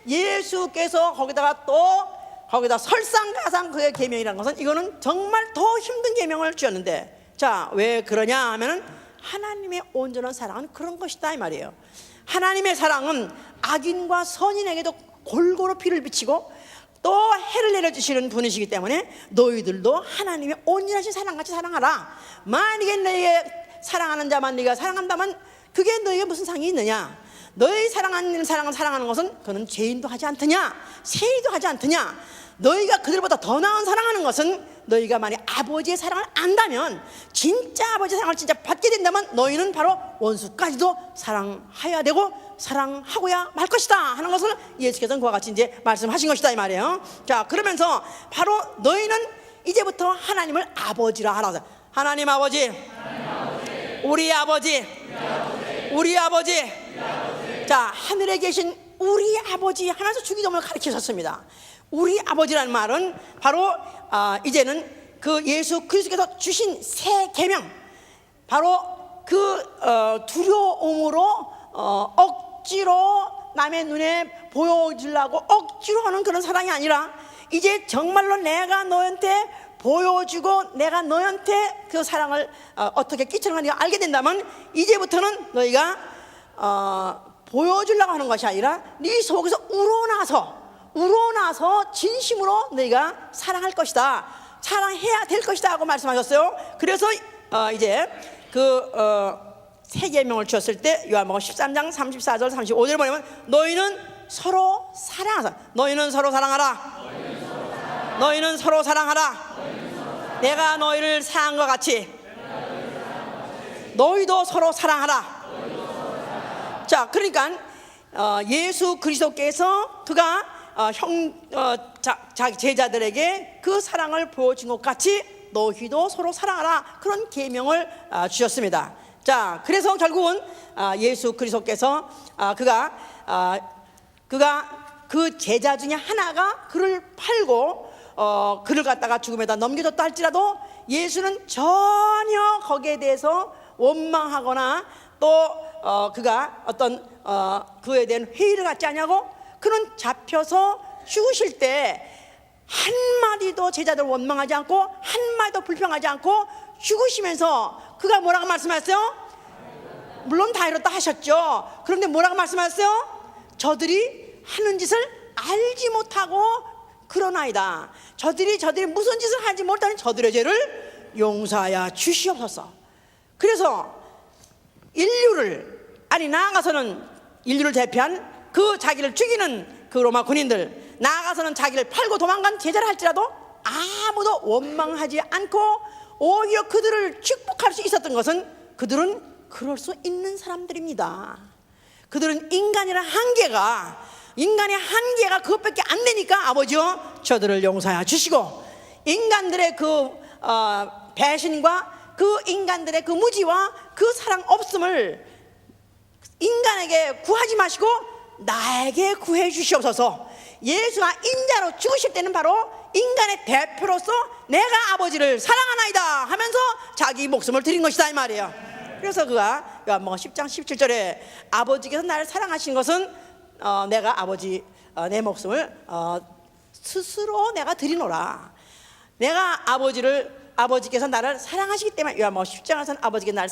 예수께서 거기다 설상가상 그의 계명이라는 것은 이거는 정말 더 힘든 계명을 주었는데, 자, 왜 그러냐 하면은 하나님의 온전한 사랑은 그런 것이다 이 말이에요. 하나님의 사랑은 악인과 선인에게도 골고루 피를 비치고 또 해를 내려주시는 분이시기 때문에 너희들도 하나님의 온전하신 사랑같이 사랑하라. 만약에 너희의 사랑하는 자만 네가 사랑한다면 그게 너희에게 무슨 상이 있느냐? 너희 사랑하는 사랑을 사랑하는 것은 그는 죄인도 하지 않더냐? 세리도 하지 않더냐? 너희가 그들보다 더 나은 사랑하는 것은 너희가 만약 아버지의 사랑을 안다면, 진짜 아버지의 사랑을 진짜 받게 된다면 너희는 바로 원수까지도 사랑해야 되고 사랑하고야 말 것이다 하는 것을 예수께서는 그와 같이 이제 말씀하신 것이다 이 말이에요. 자, 그러면서 바로 너희는 이제부터 하나님을 아버지라 하라. 하나님 아버지, 우리 아버지, 우리 아버지. 자, 하늘에 계신 우리 아버지 하면서 주기도문을 가르치셨습니다. 우리 아버지라는 말은 바로 이제는 그 예수 그리스도께서 주신 새 계명, 바로 그 두려움으로 억지로 남의 눈에 보여주려고 억지로 하는 그런 사랑이 아니라 이제 정말로 내가 너한테 보여주고 내가 너한테 그 사랑을 어떻게 끼치는 걸 네가 알게 된다면 이제부터는 너희가 보여주려고 하는 것이 아니라 네 속에서 우러나서 진심으로 너희가 사랑할 것이다, 사랑해야 될 것이다 하고 말씀하셨어요. 그래서 이제 새 계명을 주었을 때 요한복음 13장 34절 35절을 보면 너희는 서로 사랑하라. 너희는 서로 사랑하라. 너희는 서로 사랑하라. 내가 너희를 사랑한 것 같이 너희도 서로 사랑하라. 자, 그러니까 예수 그리스도께서 그가 자기 제자들에게 그 사랑을 보여준 것 같이 너희도 서로 사랑하라, 그런 계명을 주셨습니다. 자, 그래서 결국은 예수 그리스도께서 그가 그 제자 중에 하나가 그를 팔고 그를 갖다가 죽음에다 넘겨줬다 할지라도 예수는 전혀 거기에 대해서 원망하거나 또 그가 어떤 그에 대한 회의를 갖지 않냐고, 그는 잡혀서 죽으실 때 한마디도 제자들 원망하지 않고 한마디도 불평하지 않고 죽으시면서 그가 뭐라고 말씀하셨어요? 물론 다 이렇다 하셨죠. 그런데 뭐라고 말씀하셨어요? 저들이 하는 짓을 알지 못하고 그러나이다. 저들이 무슨 짓을 하지 못하는 저들의 죄를 용서하여 주시옵소서. 그래서 인류를, 아니 나아가서는 인류를 대표한 그 자기를 죽이는 그 로마 군인들, 나아가서는 자기를 팔고 도망간 제자를 할지라도 아무도 원망하지 않고 오히려 그들을 축복할 수 있었던 것은 그들은 그럴 수 있는 사람들입니다. 그들은 인간의 한계가 그것밖에 안 되니까 아버지여 저들을 용서하여 주시고, 인간들의 그 배신과 그 인간들의 그 무지와 그 사랑 없음을 인간에게 구하지 마시고 나에게 구해 주시옵소서. 예수가 인자로 죽으실 때는 바로 인간의 대표로서 내가 아버지를 사랑하나이다 하면서 자기 목숨을 드린 것이다 이 말이에요. 그래서 그가 요한복음 10장 17절에 아버지께서 나를 사랑하신 것은 내가 내 목숨을 스스로 내가 드리노라. 내가 아버지께서 나를 사랑하시기 때문에, 요한복음 10장에서는 아버지께서 나를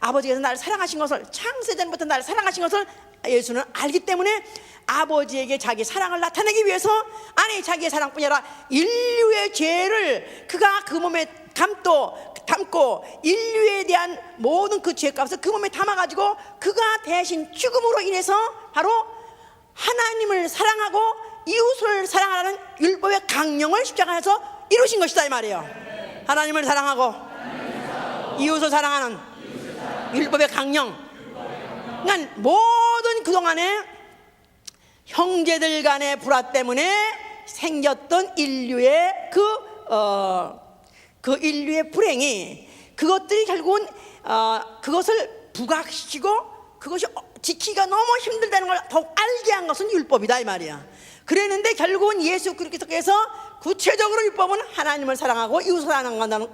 아버지께서 나를 사랑하신 것을, 창세전부터 나를 사랑하신 것을 예수는 알기 때문에 아버지에게 자기 사랑을 나타내기 위해서, 아니 자기의 사랑뿐이 아니라 인류의 죄를 그가 그 몸에 담고 인류에 대한 모든 그 죄값을 그 몸에 담아가지고 그가 대신 죽음으로 인해서 바로 하나님을 사랑하고 이웃을 사랑하라는 율법의 강령을 십자가에서 이루신 것이다 이 말이에요. 하나님을 사랑하고 이웃을 사랑하는 율법의 강령. 그러니까 모든 그동안의 형제들 간의 불화 때문에 생겼던 인류의 그 인류의 불행이, 그것들이 결국은 그것을 부각시키고 그것이 지키기가 너무 힘들다는 걸 더욱 알게 한 것은 율법이다 이 말이야. 그랬는데 결국은 예수 그리스도께서 구체적으로 율법은 하나님을 사랑하고 이웃을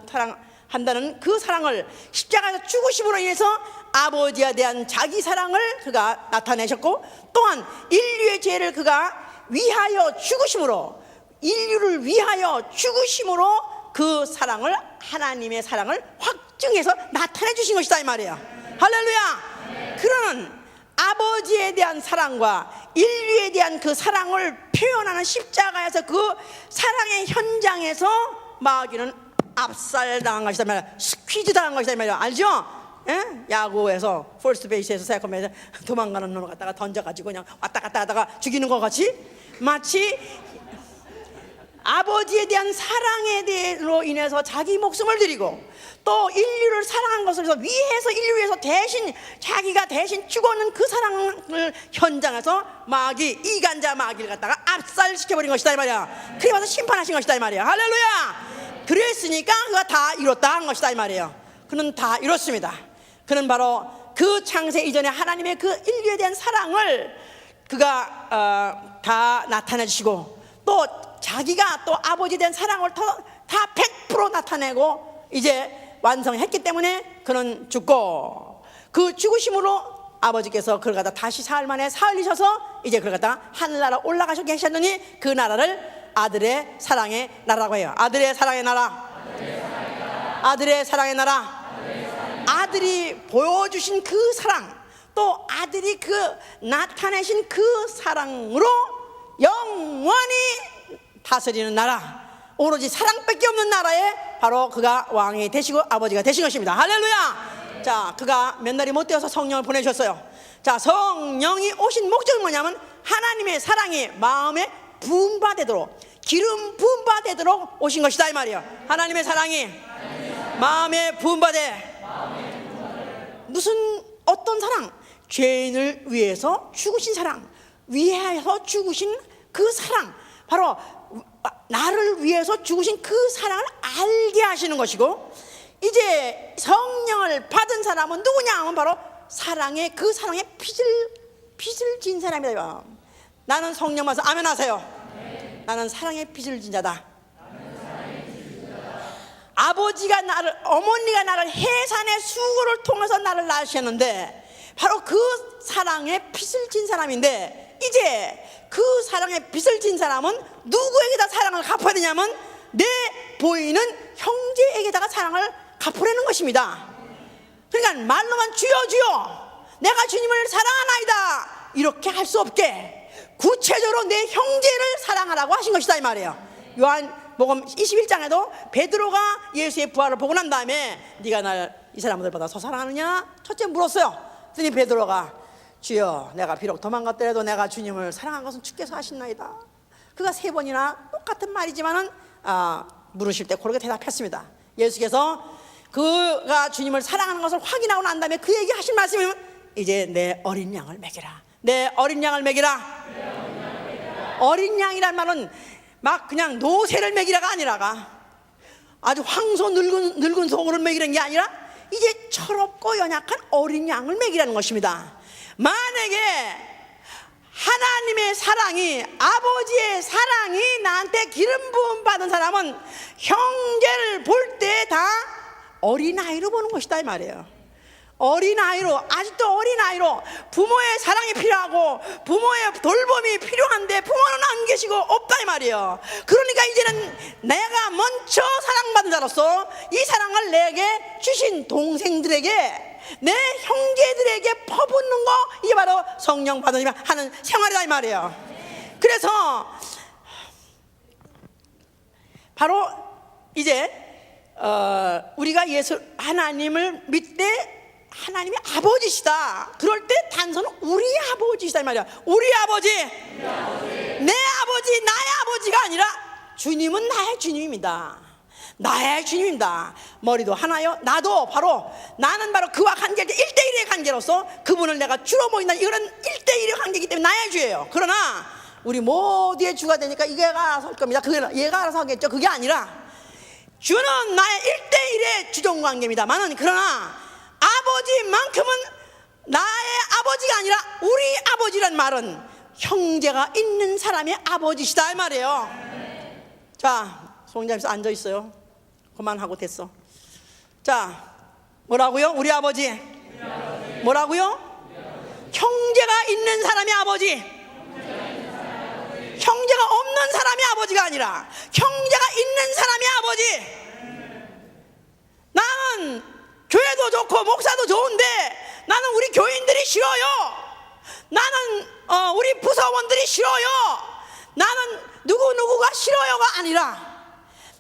사랑한다는 그 사랑을 십자가에서 죽으심으로 인해서 아버지에 대한 자기 사랑을 그가 나타내셨고, 또한 인류의 죄를 그가 위하여 죽으심으로, 인류를 위하여 죽으심으로 그 사랑을, 하나님의 사랑을 확증해서 나타내 주신 것이다 이 말이에요. 할렐루야. 그러는 아버지에 대한 사랑과 인류에 대한 그 사랑을 표현하는 십자가에서 그 사랑의 현장에서 마귀는 압살당한 것이다 말이야. 스퀴즈 당한 것이다 말이야. 알죠? 예? 야구에서 퍼스트 베이스에서 세컨베이스에 도망가는 놈을 갖다가 던져가지고 그냥 왔다 갔다 하다가 죽이는 것 같이, 마치 아버지에 대한 사랑에 대로 인해서 자기 목숨을 드리고 또 인류를 사랑한 것을 위해서 인류 위해서 대신 자기가 대신 죽어는 그 사랑을 현장에서 이간자 마귀를 갖다가 압살시켜버린 것이다 이 말이야. 그래 와서 심판하신 것이다 이 말이야. 할렐루야. 그랬으니까 그가 다 이뤘다 한 것이다 이 말이에요. 그는 다 이뤘습니다. 그는 바로 그 창세 이전에 하나님의 그 인류에 대한 사랑을 그가 다 나타내 주시고, 또 자기가 또 아버지에 대한 사랑을 다 100% 나타내고 이제 완성했기 때문에 그는 죽고, 그 죽으심으로 아버지께서 그를 갖다 다시 사흘 만에 살리셔서 이제 그를 갖다 하늘나라 올라가셔 계셨느니 그 나라를 아들의 사랑의 나라라고 해요. 아들의 사랑의 나라, 아들의 사랑의 나라. 아들이 보여주신 그 사랑, 또 아들이 그 나타내신 그 사랑으로 영원히 다스리는 나라, 오로지 사랑밖에 없는 나라에 바로 그가 왕이 되시고 아버지가 되신 것입니다. 할렐루야. 자, 그가 몇 날이 못 되어서 성령을 보내주셨어요. 자, 성령이 오신 목적은 뭐냐면 하나님의 사랑이 마음에 부음바되도록, 기름 부음바되도록 오신 것이다 이 말이에요. 하나님의 사랑이 마음에 부음바되, 무슨 어떤 사랑? 죄인을 위해서 죽으신 사랑, 위하여서 죽으신 그 사랑, 바로 나를 위해서 죽으신 그 사랑을 알게 하시는 것이고, 이제 성령을 받은 사람은 누구냐 하면 바로 그 사랑의 빚을 진 사람이다. 나는 성령 받아서 아멘 하세요. 나는 사랑의 빚을 진 자다. 아버지가 나를, 어머니가 나를 해산의 수고를 통해서 나를 낳으셨는데 바로 그 사랑에 빚을 진 사람인데, 이제 그 사랑에 빚을 진 사람은 누구에게다 사랑을 갚아야 되냐면 내 보이는 형제에게다가 사랑을 갚으라는 것입니다. 그러니까 말로만 주여 주여 내가 주님을 사랑하나이다 이렇게 할 수 없게 구체적으로 내 형제를 사랑하라고 하신 것이다 이 말이에요. 요한복음 21장에도 베드로가 예수의 부활을 보고 난 다음에 네가 날 이 사람들보다 더 사랑하느냐 첫째 물었어요. 그랬더니 베드로가 주여 내가 비록 도망갔더라도 내가 주님을 사랑한 것은 주께서 하신나이다. 그가 3번이나 똑같은 말이지만은 물으실 때 그렇게 대답했습니다. 예수께서 그가 주님을 사랑하는 것을 확인하고 난 다음에 그에게 하신 말씀이 이제 내 어린 양을 먹이라. 내 어린 양을 먹이라. 어린 양이란 말은 막 그냥 노새를 먹이라가 아니라가 아주 황소 늙은 소를 먹이는 게 아니라 이제 철없고 연약한 어린 양을 먹이라는 것입니다. 만약에 하나님의 사랑이, 아버지의 사랑이 나한테 기름 부음 받은 사람은 형제를 볼 때 다 어린아이로 보는 것이다 이 말이에요. 어린아이로, 아직도 어린아이로 부모의 사랑이 필요하고 부모의 돌봄이 필요한데 부모는 안 계시고 없다 이 말이에요. 그러니까 이제는 내가 먼저 사랑받은 자로서 이 사랑을 내게 주신 동생들에게, 내 형제들에게 퍼붓는 거, 이게 바로 성령 받으면 하는 생활이다 이 말이에요. 그래서 바로 이제 우리가 하나님을 믿되 하나님이 아버지시다 그럴 때 단서는 우리 아버지시다 이 말이야. 우리 아버지, 내 아버지, 나의 아버지가 아니라 주님은 나의 주님입니다. 나의 주님입니다. 머리도 하나요. 나는 바로 그와 관계할 때 1대1의 관계로서 그분을 내가 주로 모인다. 이거는 1대1의 관계이기 때문에 나의 주예요. 그러나 우리 모두의 주가 되니까 얘가 알아서 할 겁니다. 얘가 알아서 하겠죠. 그게 아니라 주는 나의 1대1의 주종관계입니다만은, 그러나 아버지만큼은 나의 아버지가 아니라 우리 아버지란 말은 형제가 있는 사람의 아버지시다 이 말이에요. 자, 송장님께서 앉아 있어요. 그만하고 됐어. 자, 뭐라고요? 우리 아버지. 뭐라고요? 형제가 있는 사람의 아버지. 형제가 없는 사람의 아버지가 아니라 형제가 있는 사람의 아버지. 나는 교회도 좋고 목사도 좋은데 나는 우리 교인들이 싫어요. 나는 우리 부서원들이 싫어요. 나는 누구누구가 싫어요가 아니라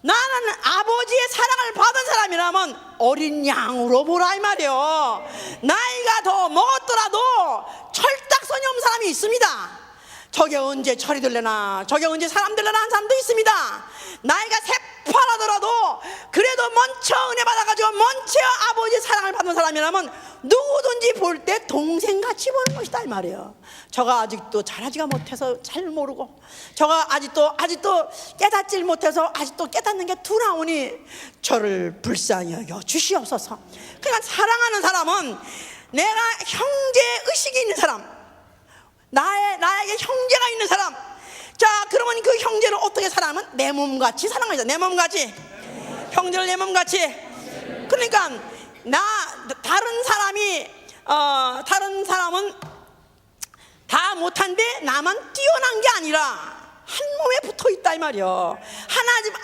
나는 아버지의 사랑을 받은 사람이라면 어린 양으로 보라 이 말이에요. 나이가 더 먹었더라도 철딱서니 없는 사람이 있습니다. 저게 언제 철이 들려나, 저게 언제 사람 들려나 하는 사람도 있습니다. 나이가 새파라더라도 그래도 먼저 은혜 받아가지고 먼저 아버지의 사랑을 받은 사람이라면 누구든지 볼 때 동생같이 보는 것이다 이 말이에요. 저가 아직도 잘하지가 못해서 잘 모르고, 저가 아직도 깨닫질 못해서 아직도 깨닫는 게 두나오니 저를 불쌍히 여겨 주시옵소서. 그러니까 사랑하는 사람은 내가 형제 의식이 있는 사람, 나에게 형제가 있는 사람. 자, 그러면 그 형제를 어떻게 사랑하면? 내 몸같이 사랑하자. 내 몸같이, 형제를 내 몸같이. 그러니까 다른 사람은 다 못한데 나만 뛰어난 게 아니라 한 몸에 붙어 있다 이 말이에요.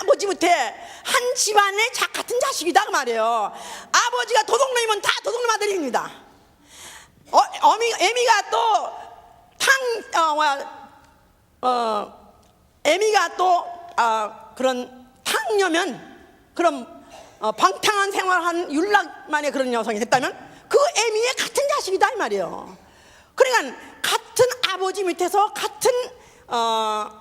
아버지 못해 한 집안의 같은 자식이다 그 말이에요. 아버지가 도둑놈이면 다 도둑놈 아들입니다. 애미가 또 애미가 또 그런 탕녀면, 그런 방탕한 생활한 율락만의 그런 여성이 됐다면 그 애미의 같은 자식이다 이 말이에요. 그러니까 같은 아버지 밑에서 같은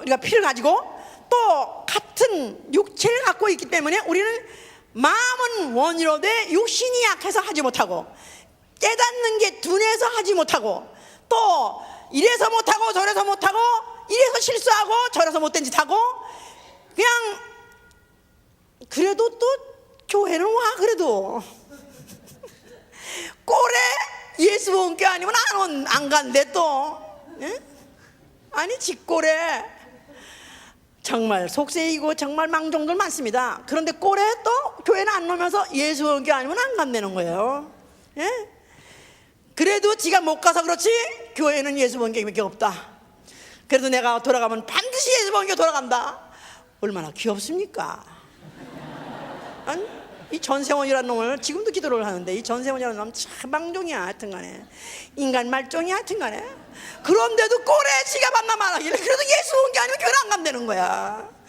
우리가 피를 가지고 또 같은 육체를 갖고 있기 때문에 우리는 마음은 원이로되 육신이 약해서 하지 못하고, 깨닫는 게 둔해서 하지 못하고, 또 이래서 못하고 저래서 못하고, 이래서 실수하고 저래서 못된 짓 하고, 그냥 그래도 또 교회는 와. 그래도 꼴에 예수 본교 아니면 안 간대 또. 예? 아니 직골에 정말 속세이고 정말 망종들 많습니다. 그런데 꼴에 또 교회는 안 오면서 예수 원교 아니면 안 간다는 거예요. 예? 그래도 지가 못 가서 그렇지 교회는 예수 원교밖에 없다. 그래도 내가 돌아가면 반드시 예수 원교 돌아간다. 얼마나 귀엽습니까? 이 전세원이라는 놈을 지금도 기도를 하는데, 이 전세원이라는 놈은 참 망종이야. 하여튼간에 인간 말종이야. 하여튼간에 그런데도 꼴에 지가 만나 말하길래 그래도 예수 온 게 아니면 교회 안 간다는 거야.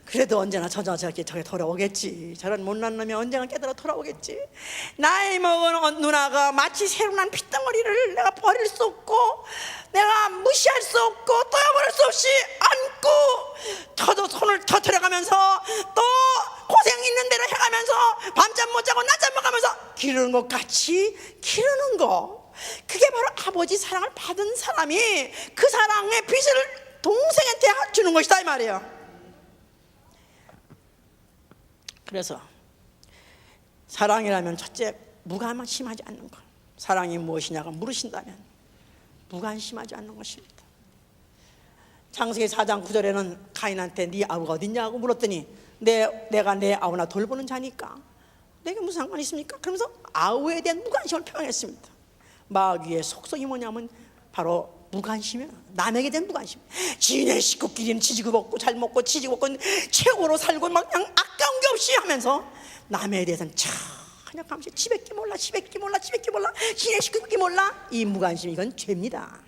그래도 언제나 저렇게 돌아오겠지. 저런 못난 놈이 언젠가 깨달아 돌아오겠지. 나이 먹은 누나가 마치 새로 난 핏덩어리를 내가 버릴 수 없고, 내가 무시할 수 없고 떠나버릴 수 없이 안고 저도 손을 터트려가면서 또 고생 있는 대로 해가면서 밤잠 못 자고 낮잠 못 가면서 기르는 것 같이 기르는 거, 그게 바로 아버지 사랑을 받은 사람이 그 사랑의 빚을 동생한테 주는 것이다 이 말이에요. 그래서 사랑이라면 첫째 무관심하지 않는 것. 사랑이 무엇이냐고 물으신다면 무관심하지 않는 것입니다. 창세기 4장 9절에는 가인한테 네 아우가 어딨냐고 물었더니 내가 내 아우나 돌보는 자니까 내게 무슨 상관이 있습니까? 그러면서 아우에 대한 무관심을 표현했습니다. 마귀의 속성이 뭐냐면 바로 무관심이야. 남에게 대한 무관심. 지인의 식구끼리는 지지고 먹고 잘 먹고 지지고 먹고 최고로 살고 막 그냥 아까운 게 없이 하면서 남에 대해서는 전혀 감시, 지밖에 몰라 지인의 식구끼리 몰라. 이 무관심, 이건 죄입니다.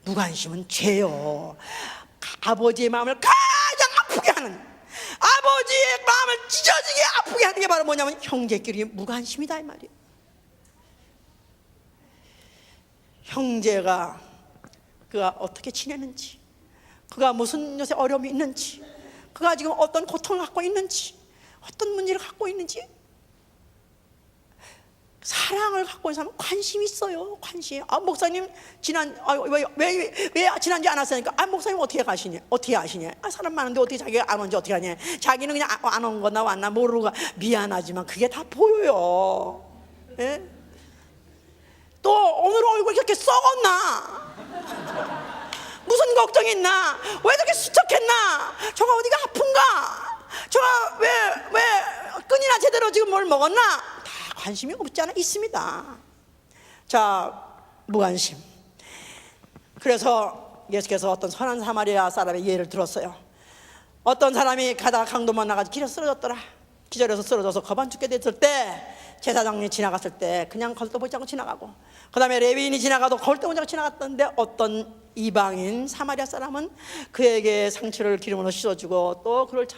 무관심은 죄요. 아버지의 마음을 가장 아프게 하는, 아버지의 마음을 찢어지게 아프게 하는 게 바로 뭐냐면 형제끼리 무관심이다 이 말이에요. 형제가 그가 어떻게 지내는지, 그가 무슨 요새 어려움이 있는지, 그가 지금 어떤 고통을 갖고 있는지, 어떤 문제를 갖고 있는지, 사랑을 갖고 있는 사람은 관심이 있어요. 관심. 목사님 왜 지난주에 안 왔으니까 목사님 어떻게 아시냐? 사람 많은데 어떻게 자기가 안 온지 어떻게 하냐? 자기는 그냥 안 온 거나 왔나 모르고 가. 미안하지만 그게 다 보여요. 예? 또 오늘 얼굴 이렇게 썩었나? 무슨 걱정이 있나? 왜 저렇게 수척했나? 저가 어디가 아픈가? 저가 왜 끈이나 제대로 지금 뭘 먹었나? 다 관심이 없지 않아 있습니다. 자, 무관심. 그래서 예수께서 어떤 선한 사마리아 사람의 예를 들었어요. 어떤 사람이 가다가 강도 만나가지고 길에 쓰러졌더라. 기절해서 쓰러져서 거반 죽게 됐을 때 제사장이 지나갔을 때 그냥 거울도 보지 않고 지나가고, 그 다음에 레위인이 지나가도 거울도 보지 않고 지나갔던데 어떤 이방인 사마리아 사람은 그에게 상처를 기름으로 씻어주고 또 그를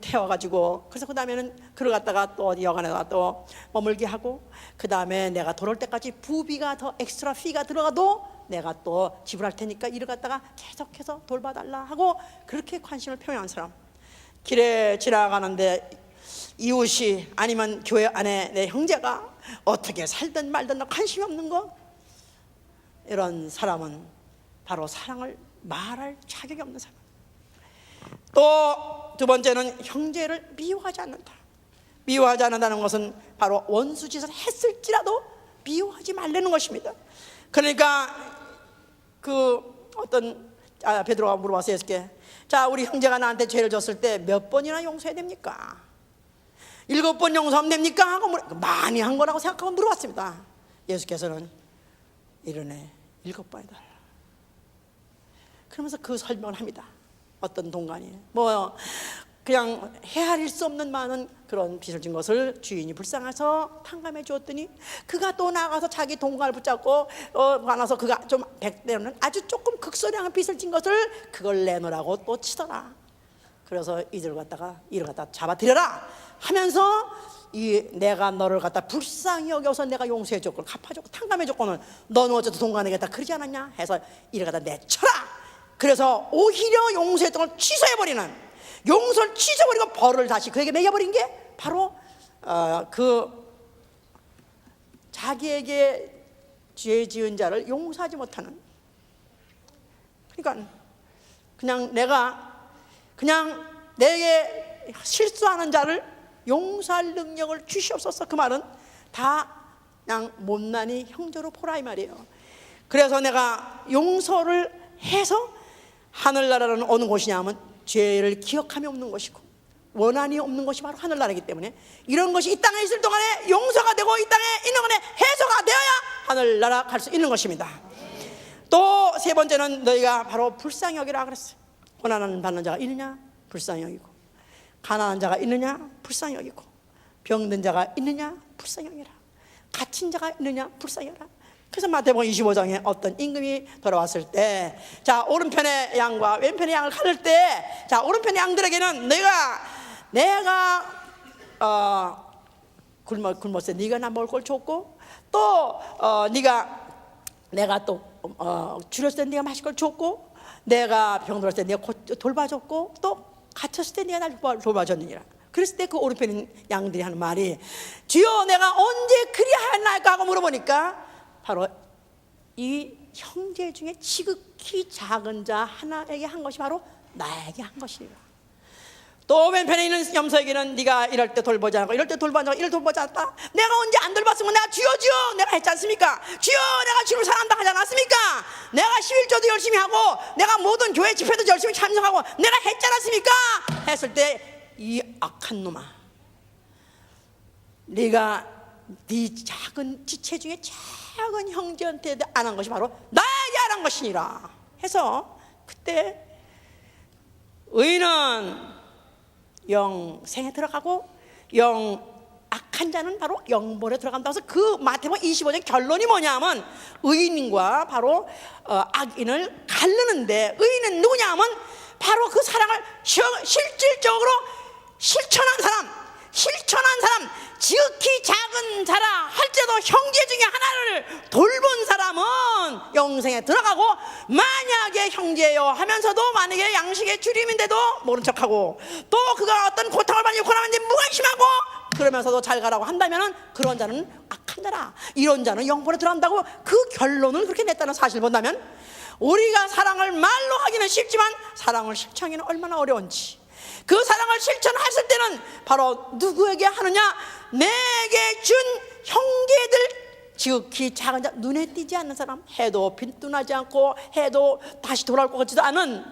태워가지고, 그래서 그 다음에는 그를 갖다가 또 어디 여관에다가 또 머물게 하고, 그 다음에 내가 돌아올 때까지 부비가 더 엑스트라 피가 들어가도 내가 또 지불할 테니까 이를 갖다가 계속해서 돌봐달라 하고 그렇게 관심을 표현한 사람. 길에 지나가는데 이웃이 아니면 교회 안에 내 형제가 어떻게 살든 말든 관심이 없는 거, 이런 사람은 바로 사랑을 말할 자격이 없는 사람. 또 두 번째는 형제를 미워하지 않는다. 미워하지 않는다는 것은 바로 원수짓을 했을지라도 미워하지 말라는 것입니다. 그러니까 베드로가 물어봤어요. 예수께, 자, 우리 형제가 나한테 죄를 졌을 때 몇 번이나 용서해야 됩니까? 7번 용서하면 됩니까? 하고 많이 한 거라고 생각하고 물어봤습니다. 예수께서는 이러네, 7번이다. 그러면서 그 설명을 합니다. 어떤 동간이 그냥 헤아릴 수 없는 많은 그런 빚을 진 것을 주인이 불쌍해서 탕감해 주었더니 그가 또 나가서 자기 동간을 붙잡고 안아서 그가 좀 100대는 아주 조금 극소량의 빚을 진 것을 그걸 내놓으라고 또 치더라. 그래서 이를 갖다가 잡아들여라 하면서 내가 너를 갖다 불쌍히 여겨서 내가 용서해 줬고 갚아줬고 탕감해 줬고는 너는 어쨌든 동간에겠다 그러지 않았냐 해서 이를 갖다 내쳐라. 그래서 오히려 용서했던 걸 취소해버리는, 용서를 취소해버리고 벌을 다시 그에게 매겨버린 게 바로 자기에게 죄 지은 자를 용서하지 못하는, 그러니까 그냥 내게 실수하는 자를 용서할 능력을 주시옵소서. 그 말은 다 그냥 못난이 형제로 보라 이 말이에요. 그래서 내가 용서를 해서 하늘나라는 어느 곳이냐 하면 죄를 기억함이 없는 곳이고 원한이 없는 것이 바로 하늘나라이기 때문에 이런 것이 이 땅에 있을 동안에 용서가 되고 이 땅에 있는 동안에 해소가 되어야 하늘나라 갈 수 있는 것입니다. 또 세 번째는 너희가 바로 불쌍히 여기라 그랬어요. 고난을 받는 자가 있느냐? 불쌍히 여기고, 가난한 자가 있느냐? 불쌍히 여기고, 병든 자가 있느냐? 불쌍히 여기라. 갇힌 자가 있느냐? 불쌍히 여기라. 그래서 마태복음 25장에 어떤 임금이 돌아왔을 때, 자, 오른편의 양과 왼편의 양을 가를 때, 자, 오른편의 양들에게는 내가 굶었을 때 네가 나 먹을 걸 줬고, 또 내가 또 줄였을 때 네가 마실 걸 줬고, 내가 병들었을 때 네가 돌봐줬고, 또 갇혔을 때 네가 날 돌봐줬느니라. 그랬을 때 그 오른편 양들이 하는 말이, 주여 내가 언제 그리하였나이까 하고 물어보니까 바로 이 형제 중에 지극히 작은 자 하나에게 한 것이 바로 나에게 한 것이라. 또 왼편에 있는 염소에게는 네가 이럴 때 돌보지 않고 이럴 때 돌보지 않고 이럴 때 돌보지 않았다. 내가 언제 안 돌봤으면 내가 주여 내가 했지 않습니까? 주여 내가 주를 사랑한다 하지 않았습니까? 내가 11조도 열심히 하고 내가 모든 교회 집회도 열심히 참석하고 내가 했지 않았습니까? 했을 때 이 악한 놈아, 네가 네 작은 지체 중에 작은 형제한테 안 한 것이 바로 나에게 안 한 것이니라 해서, 그때 의인은 영생에 들어가고 악한 자는 바로 영벌에 들어간다 해서 그 마태복음 25장 결론이 뭐냐면 의인과 바로 악인을 가르는데, 의인은 누구냐 하면 바로 그 사랑을 실질적으로 실천한 사람, 지극히 작은 자라 할지라도 형제 중에 하나를 돌본 사람은 영생에 들어가고, 만약에 형제요 하면서도 만약에 양식의 주림인데도 모른 척하고, 또 그가 어떤 고통을 받는 고난인데 무관심하고 그러면서도 잘 가라고 한다면 그런 자는 악한 자라, 이런 자는 영벌에 들어간다고 그 결론을 그렇게 냈다는 사실을 본다면, 우리가 사랑을 말로 하기는 쉽지만 사랑을 실천하기는 얼마나 어려운지, 그 사랑을 실천했을 때는 바로 누구에게 하느냐? 내게 준 형제들, 지극히 작은 자, 눈에 띄지 않는 사람, 해도 빈둔하지 않고 해도 다시 돌아올 것 같지도 않은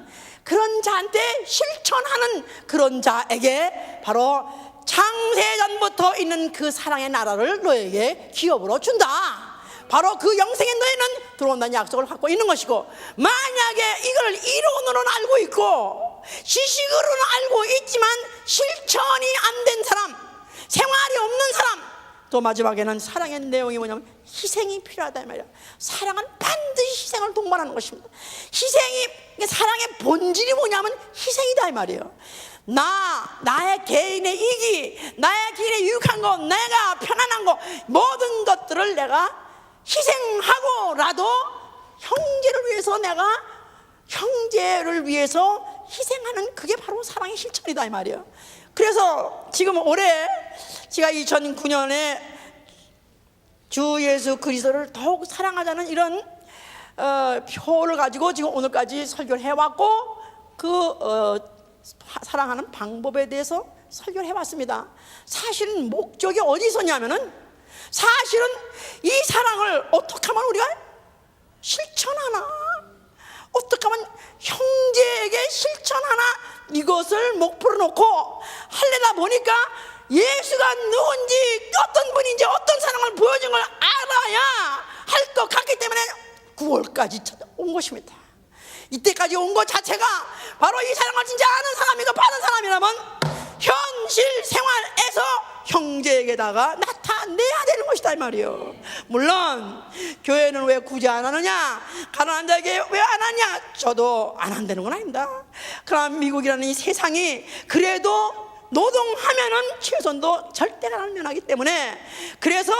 그런 자한테 실천하는 그런 자에게 바로 창세전부터 있는 그 사랑의 나라를 너에게 기업으로 준다. 바로 그 영생의 너희는 들어온다는 약속을 갖고 있는 것이고, 만약에 이걸 이론으로는 알고 있고 지식으로는 알고 있지만 실천이 안 된 사람, 생활이 없는 사람, 또 마지막에는 사랑의 내용이 뭐냐면 희생이 필요하다 이 말이야. 사랑은 반드시 희생을 동반하는 것입니다. 사랑의 본질이 뭐냐면 희생이다 이 말이에요. 나의 개인의 이기, 나의 개인의 유익한 것, 내가 편안한 것, 모든 것들을 내가 희생하고라도 형제를 위해서 희생하는, 그게 바로 사랑의 실천이다 이 말이에요. 그래서 지금 올해 제가 2009년에 주 예수 그리스도를 더욱 사랑하자는 이런 표를 가지고 지금 오늘까지 설교를 해왔고, 사랑하는 방법에 대해서 설교를 해왔습니다. 사실은 목적이 어디 있었냐면은, 사실은 이 사랑을 어떻게 하면 우리가 실천하나, 어떻게 하면 형제에게 실천하나, 이것을 목표로 놓고 하려다 보니까 예수가 누군지, 어떤 분인지, 어떤 사랑을 보여준 걸 알아야 할 것 같기 때문에 9월까지 온 것입니다. 이때까지 온 것 자체가 바로 이 사랑을 진짜 아는 사람이고 받은 사람이라면 현실 생활에서 형제에게다가 나타내야 되는 것이다 이 말이에요. 물론 교회는 왜 굳이 안 하느냐, 가난한 자에게 왜 안 하냐, 저도 안 한다는 건 아닙니다. 그러나 미국이라는 이 세상이 그래도 노동하면은 최선도 절대 가난을 면하기 때문에, 그래서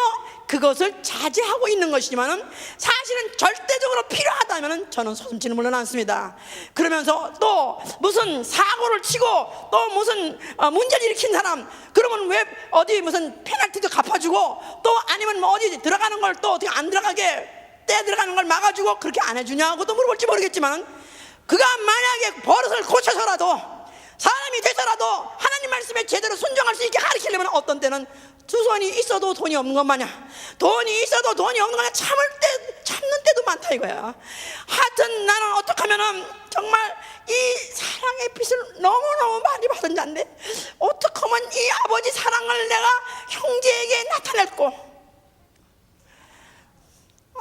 그것을 자제하고 있는 것이지만은 사실은 절대적으로 필요하다면은 저는 서슴지는 물론 않습니다. 그러면서 또 무슨 사고를 치고 또 무슨 문제를 일으킨 사람, 그러면 왜 어디 무슨 페널티도 갚아주고, 또 아니면 뭐 어디 들어가는 걸 또 어떻게 안 들어가게 떼 들어가는 걸 막아주고 그렇게 안 해주냐고도 물어볼지 모르겠지만, 그가 만약에 버릇을 고쳐서라도 사람이 돼서라도 하나님 말씀에 제대로 순종할 수 있게 가르치려면 어떤 때는 두 손이 있어도 돈이 없는 것 마냥, 돈이 있어도 돈이 없는 거냐 참는 때도 많다 이거야. 하여튼 나는 어떻게 하면은 정말 이 사랑의 빛을 너무너무 많이 받은 자인데 어떻게 하면 이 아버지 사랑을 내가 형제에게 나타낼고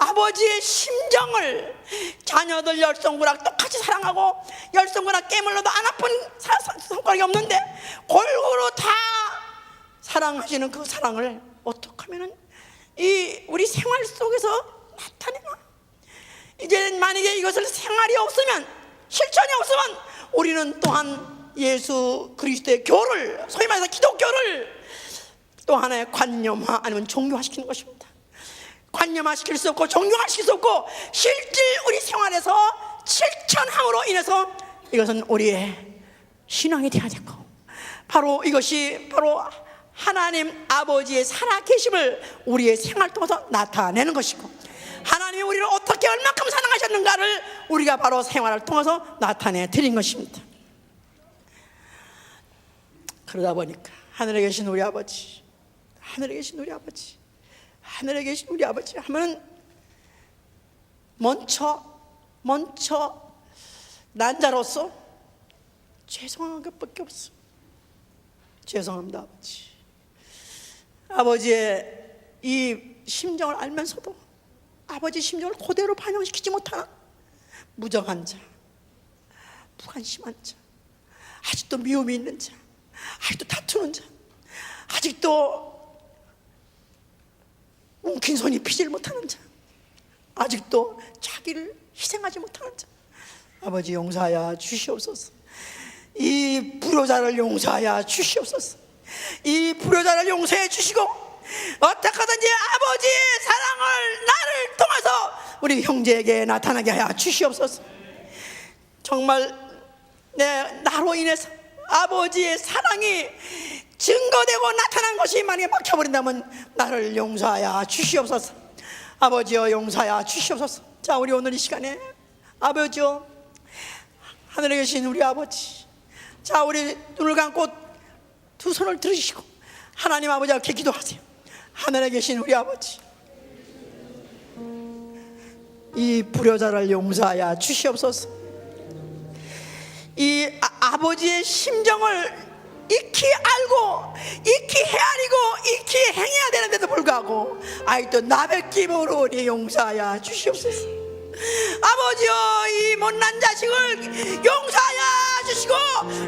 아버지의 심정을 자녀들 열 손가락 똑같이 사랑하고 열 손가락 깨물러도 안 아픈 손가락이 없는데 골고루 다 사랑하시는 그 사랑을 어떻게 하면은 이 우리 생활 속에서 나타내나. 이제 만약에 이것을 생활이 없으면 실천이 없으면 우리는 또한 예수 그리스도의 교를 소위 말해서 기독교를 또 하나의 관념화 아니면 종교화시키는 것입니다. 관념화시킬 수 없고 종교화시킬 수 없고 실질 우리 생활에서 실천함으로 인해서 이것은 우리의 신앙이 되어야 되고 바로 이것이 바로 하나님 아버지의 살아계심을 우리의 생활 통해서 나타내는 것이고 하나님이 우리를 어떻게 얼마큼 사랑하셨는가를 우리가 바로 생활을 통해서 나타내 드린 것입니다. 그러다 보니까 하늘에 계신 우리 아버지, 하늘에 계신 우리 아버지, 하늘에 계신 우리 아버지 하면 먼저 난 자로서 죄송한 것밖에 없어. 죄송합니다 아버지. 아버지의 이 심정을 알면서도 아버지 심정을 그대로 반영시키지 못하는 무정한 자, 무관심한 자, 아직도 미움이 있는 자, 아직도 다투는 자, 아직도 움킨 손이 피질 못하는 자, 아직도 자기를 희생하지 못하는 자, 아버지 용서하여 주시옵소서. 이 불효자를 용서하여 주시옵소서. 이 불효자를 용서해 주시고 어떻게 하든지 아버지의 사랑을 나를 통해서 우리 형제에게 나타나게 하여 주시옵소서. 정말 나로 인해서 아버지의 사랑이 증거되고 나타난 것이 만약에 막혀버린다면 나를 용서하여 주시옵소서. 아버지여 용서하여 주시옵소서. 자, 우리 오늘 이 시간에 아버지여 하늘에 계신 우리 아버지, 자, 우리 눈을 감고 두 손을 들으시고 하나님 아버지 앞에 기도하세요. 하늘에 계신 우리 아버지, 이 불효자를 용서하여 주시옵소서. 이 아버지의 심정을 익히 알고 익히 헤아리고 익히 행해야 되는데도 불구하고 아직도 나백기으로 우리 용서하여 주시옵소서. 아버지여 이 못난 자식을 용서하여 주시고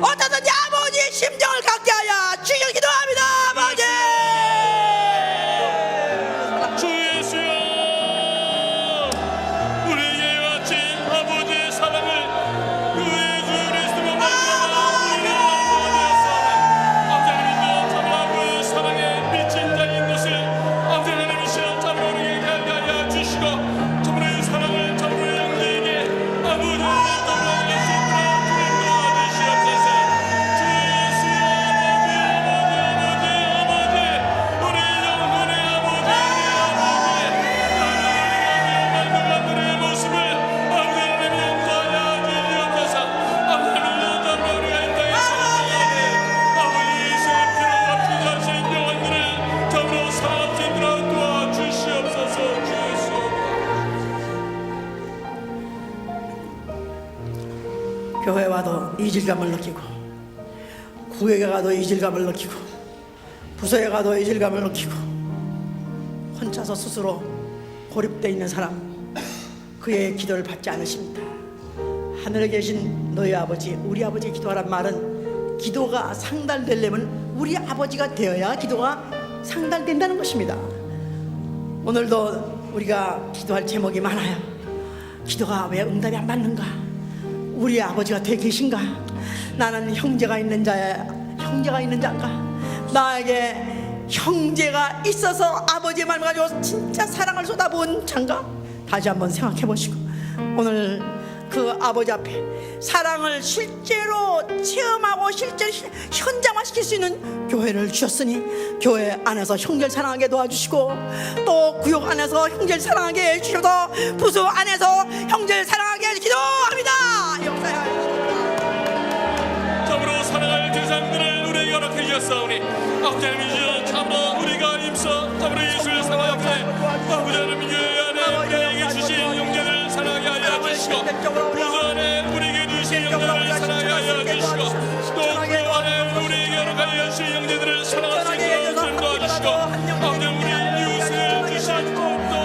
어떠든지 아버지의 심정을 갖게 하여 주시길 기도합니다. 아버지 주 예수여, 우리에게 같이 아버지의 사랑을 그 예수 그리스도로 말미암아 우리가 나누었사오니 아버지 하나님도 참으로 그 사랑에 미친 자인 것을 아버지 하나님이시여 참으로 우리에게 알게 하여 주시고 참으로 이 사랑을 참으로 형제에게 아버지 하나님께 도와주시옵소서. 주 예수여, 아버지 우리 영혼의 아버지 우리의 모습을 아버지 하나님 용서하여 주시옵소서. 아버지 하나님 참으로 우리가 이 땅에 살아가는 아버지 예수의 피로 값지신 영혼들을 참으로 사랑할 수 있도록 도와주시옵소서. 주 예수. 교회 와도 이질감을 느끼고 구역에 가도 이질감을 느끼고 부서에 가도 이질감을 느끼고 혼자서 스스로 고립되어 있는 사람, 그의 기도를 받지 않으십니다. 하늘에 계신 너희 아버지, 우리 아버지 기도하란 말은 기도가 상달되려면 우리 아버지가 되어야 기도가 상달된다는 것입니다. 오늘도 우리가 기도할 제목이 많아요. 기도가 왜 응답이 안 받는가? 우리 아버지가 되어 계신가? 나는 형제가 있는 자인가? 나에게 형제가 있어서 아버지의 말을 가지고 진짜 사랑을 쏟아부은 자인가? 다시 한번 생각해 보시고 오늘 그 아버지 앞에 사랑을 실제로 체험하고 실제로 현장화시킬 수 있는 교회를 주셨으니 교회 안에서 형제를 사랑하게 도와주시고 또 구역 안에서 형제를 사랑하게 해주셔서 부서 안에서 형제를 사랑하게 기도합니다. 역사하여 참으로 사랑할 대상들을 우리에게 허락해 주셨사오니 아버지 하나님 참으로 우리가 우리가 임서 더불어 예수를 사랑하되 아버지 하나님 교회 안에 우리에게 주신 영제를 사랑하게 하여 주시고 구주 안에 우리에게 주신 영제를 사랑하게 하여 주시고 또 구주 안에 우리에게 허락하여 주신 영제들을 사랑할 수 있도록 인도하시고 아버지 우리 이웃을 주신 또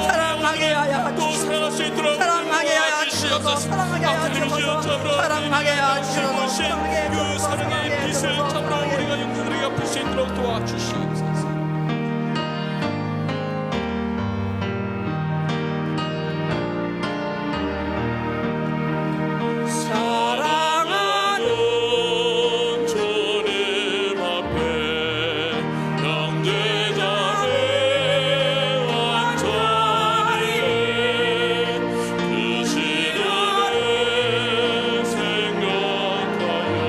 사랑하게 하여 또 사랑할 수 있도록 사랑하게 하여 주시옵소서. 사랑하게 하여 주시옵소서. 사랑하게 하여 주시옵소서. 그 사랑의 빛을 참으로 우리가 영혼들에게 갚을 수 있도록 도와주시옵소서. 사랑하는 주님 앞에 영제자를 완전히 그 시간을 생각하여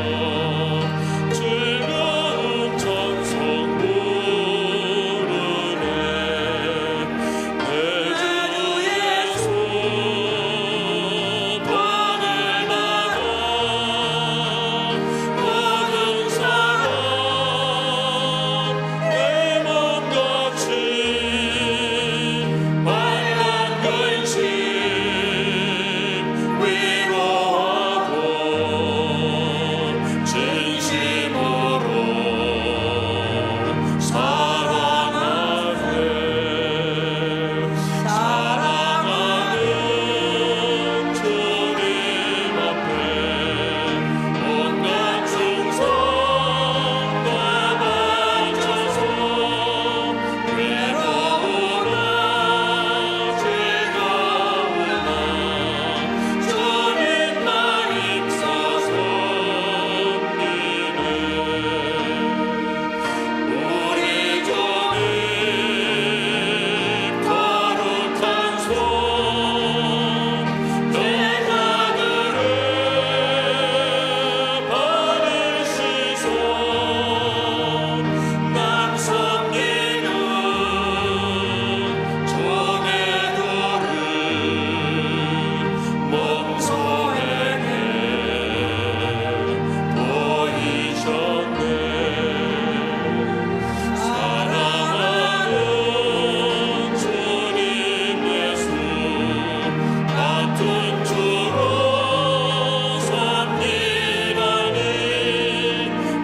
즐거운 찬송 부르네 내 주 예수 받을 만한 모든 사랑 내 몸같이 만난 근심 위로하고 진심으로 사랑하네 사랑하는 주님 앞에 온갖 충성 다 바쳐서 외로우나 즐거우나 주님만 힘써서 믿네 우리 주님 거룩한 손 내가 그를 받을 시선 남 섬기는 종의 도를 몸소에게 보이셨네 사랑하는 주님 예수 같은 주로 삽니다니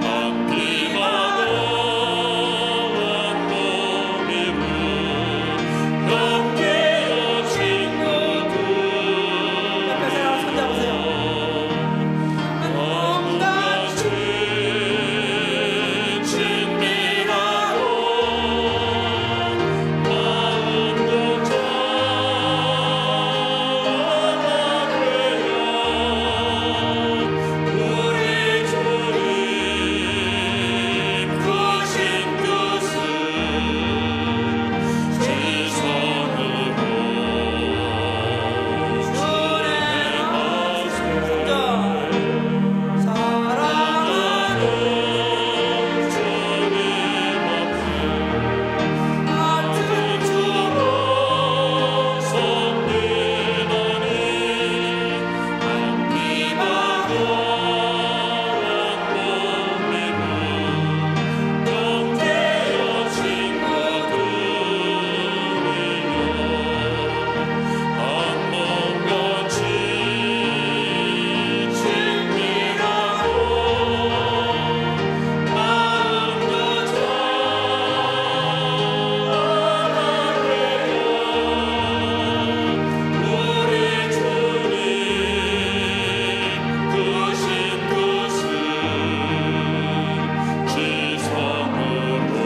앞비마다 한 몸이고 함께여 친구들 몸같이 친밀하고 마음도 잘하되어 우리 주님 크신 뜻을 지성으로 실행하세 사랑하는 주님 앞에 같은 주로 섬기다니 앞비마다 한 몸이고 영태여 친구들이여 한 몸같이 친밀하고 마음도 잘하되어 우리 주님 크신 뜻을 지성으로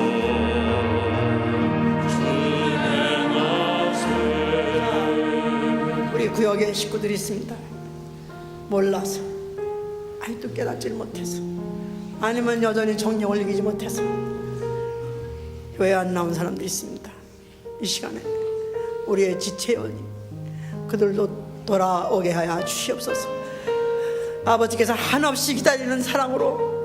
실행하세 우리 구역에 식구들이 있습니다. 몰라서 아직도 깨닫지 못해서 아니면 여전히 정령을 이기지 못해서 교회 안 나온 사람들이 있습니다. 이 시간에 우리의 지체원이 그들도 돌아오게 하여 주시옵소서. 아버지께서 한없이 기다리는 사랑으로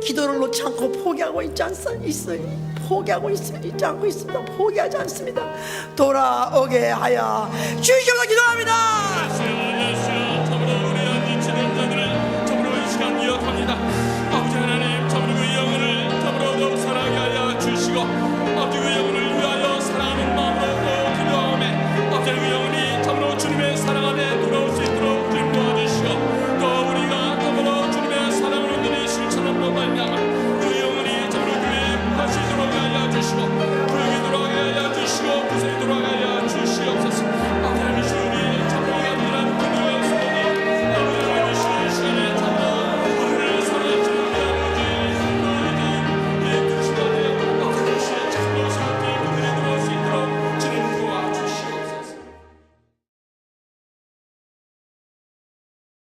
기도를 놓지 않고 포기하고 있지 있어요. 포기하고 있지 않고 있습니다. 포기하지 않습니다. 돌아오게 하여 주시옵소서. 기도합니다. 참으로 우리 지치는 자들을 참으로 이 시간 기억합니다. 아버지 하나님 참으로 그 영혼을 참으로 더욱 사랑하게 하여 주시고 아버지 그 영혼을 말미암아 그 영혼이 참으로 교회에 부활시도록 하여 주시고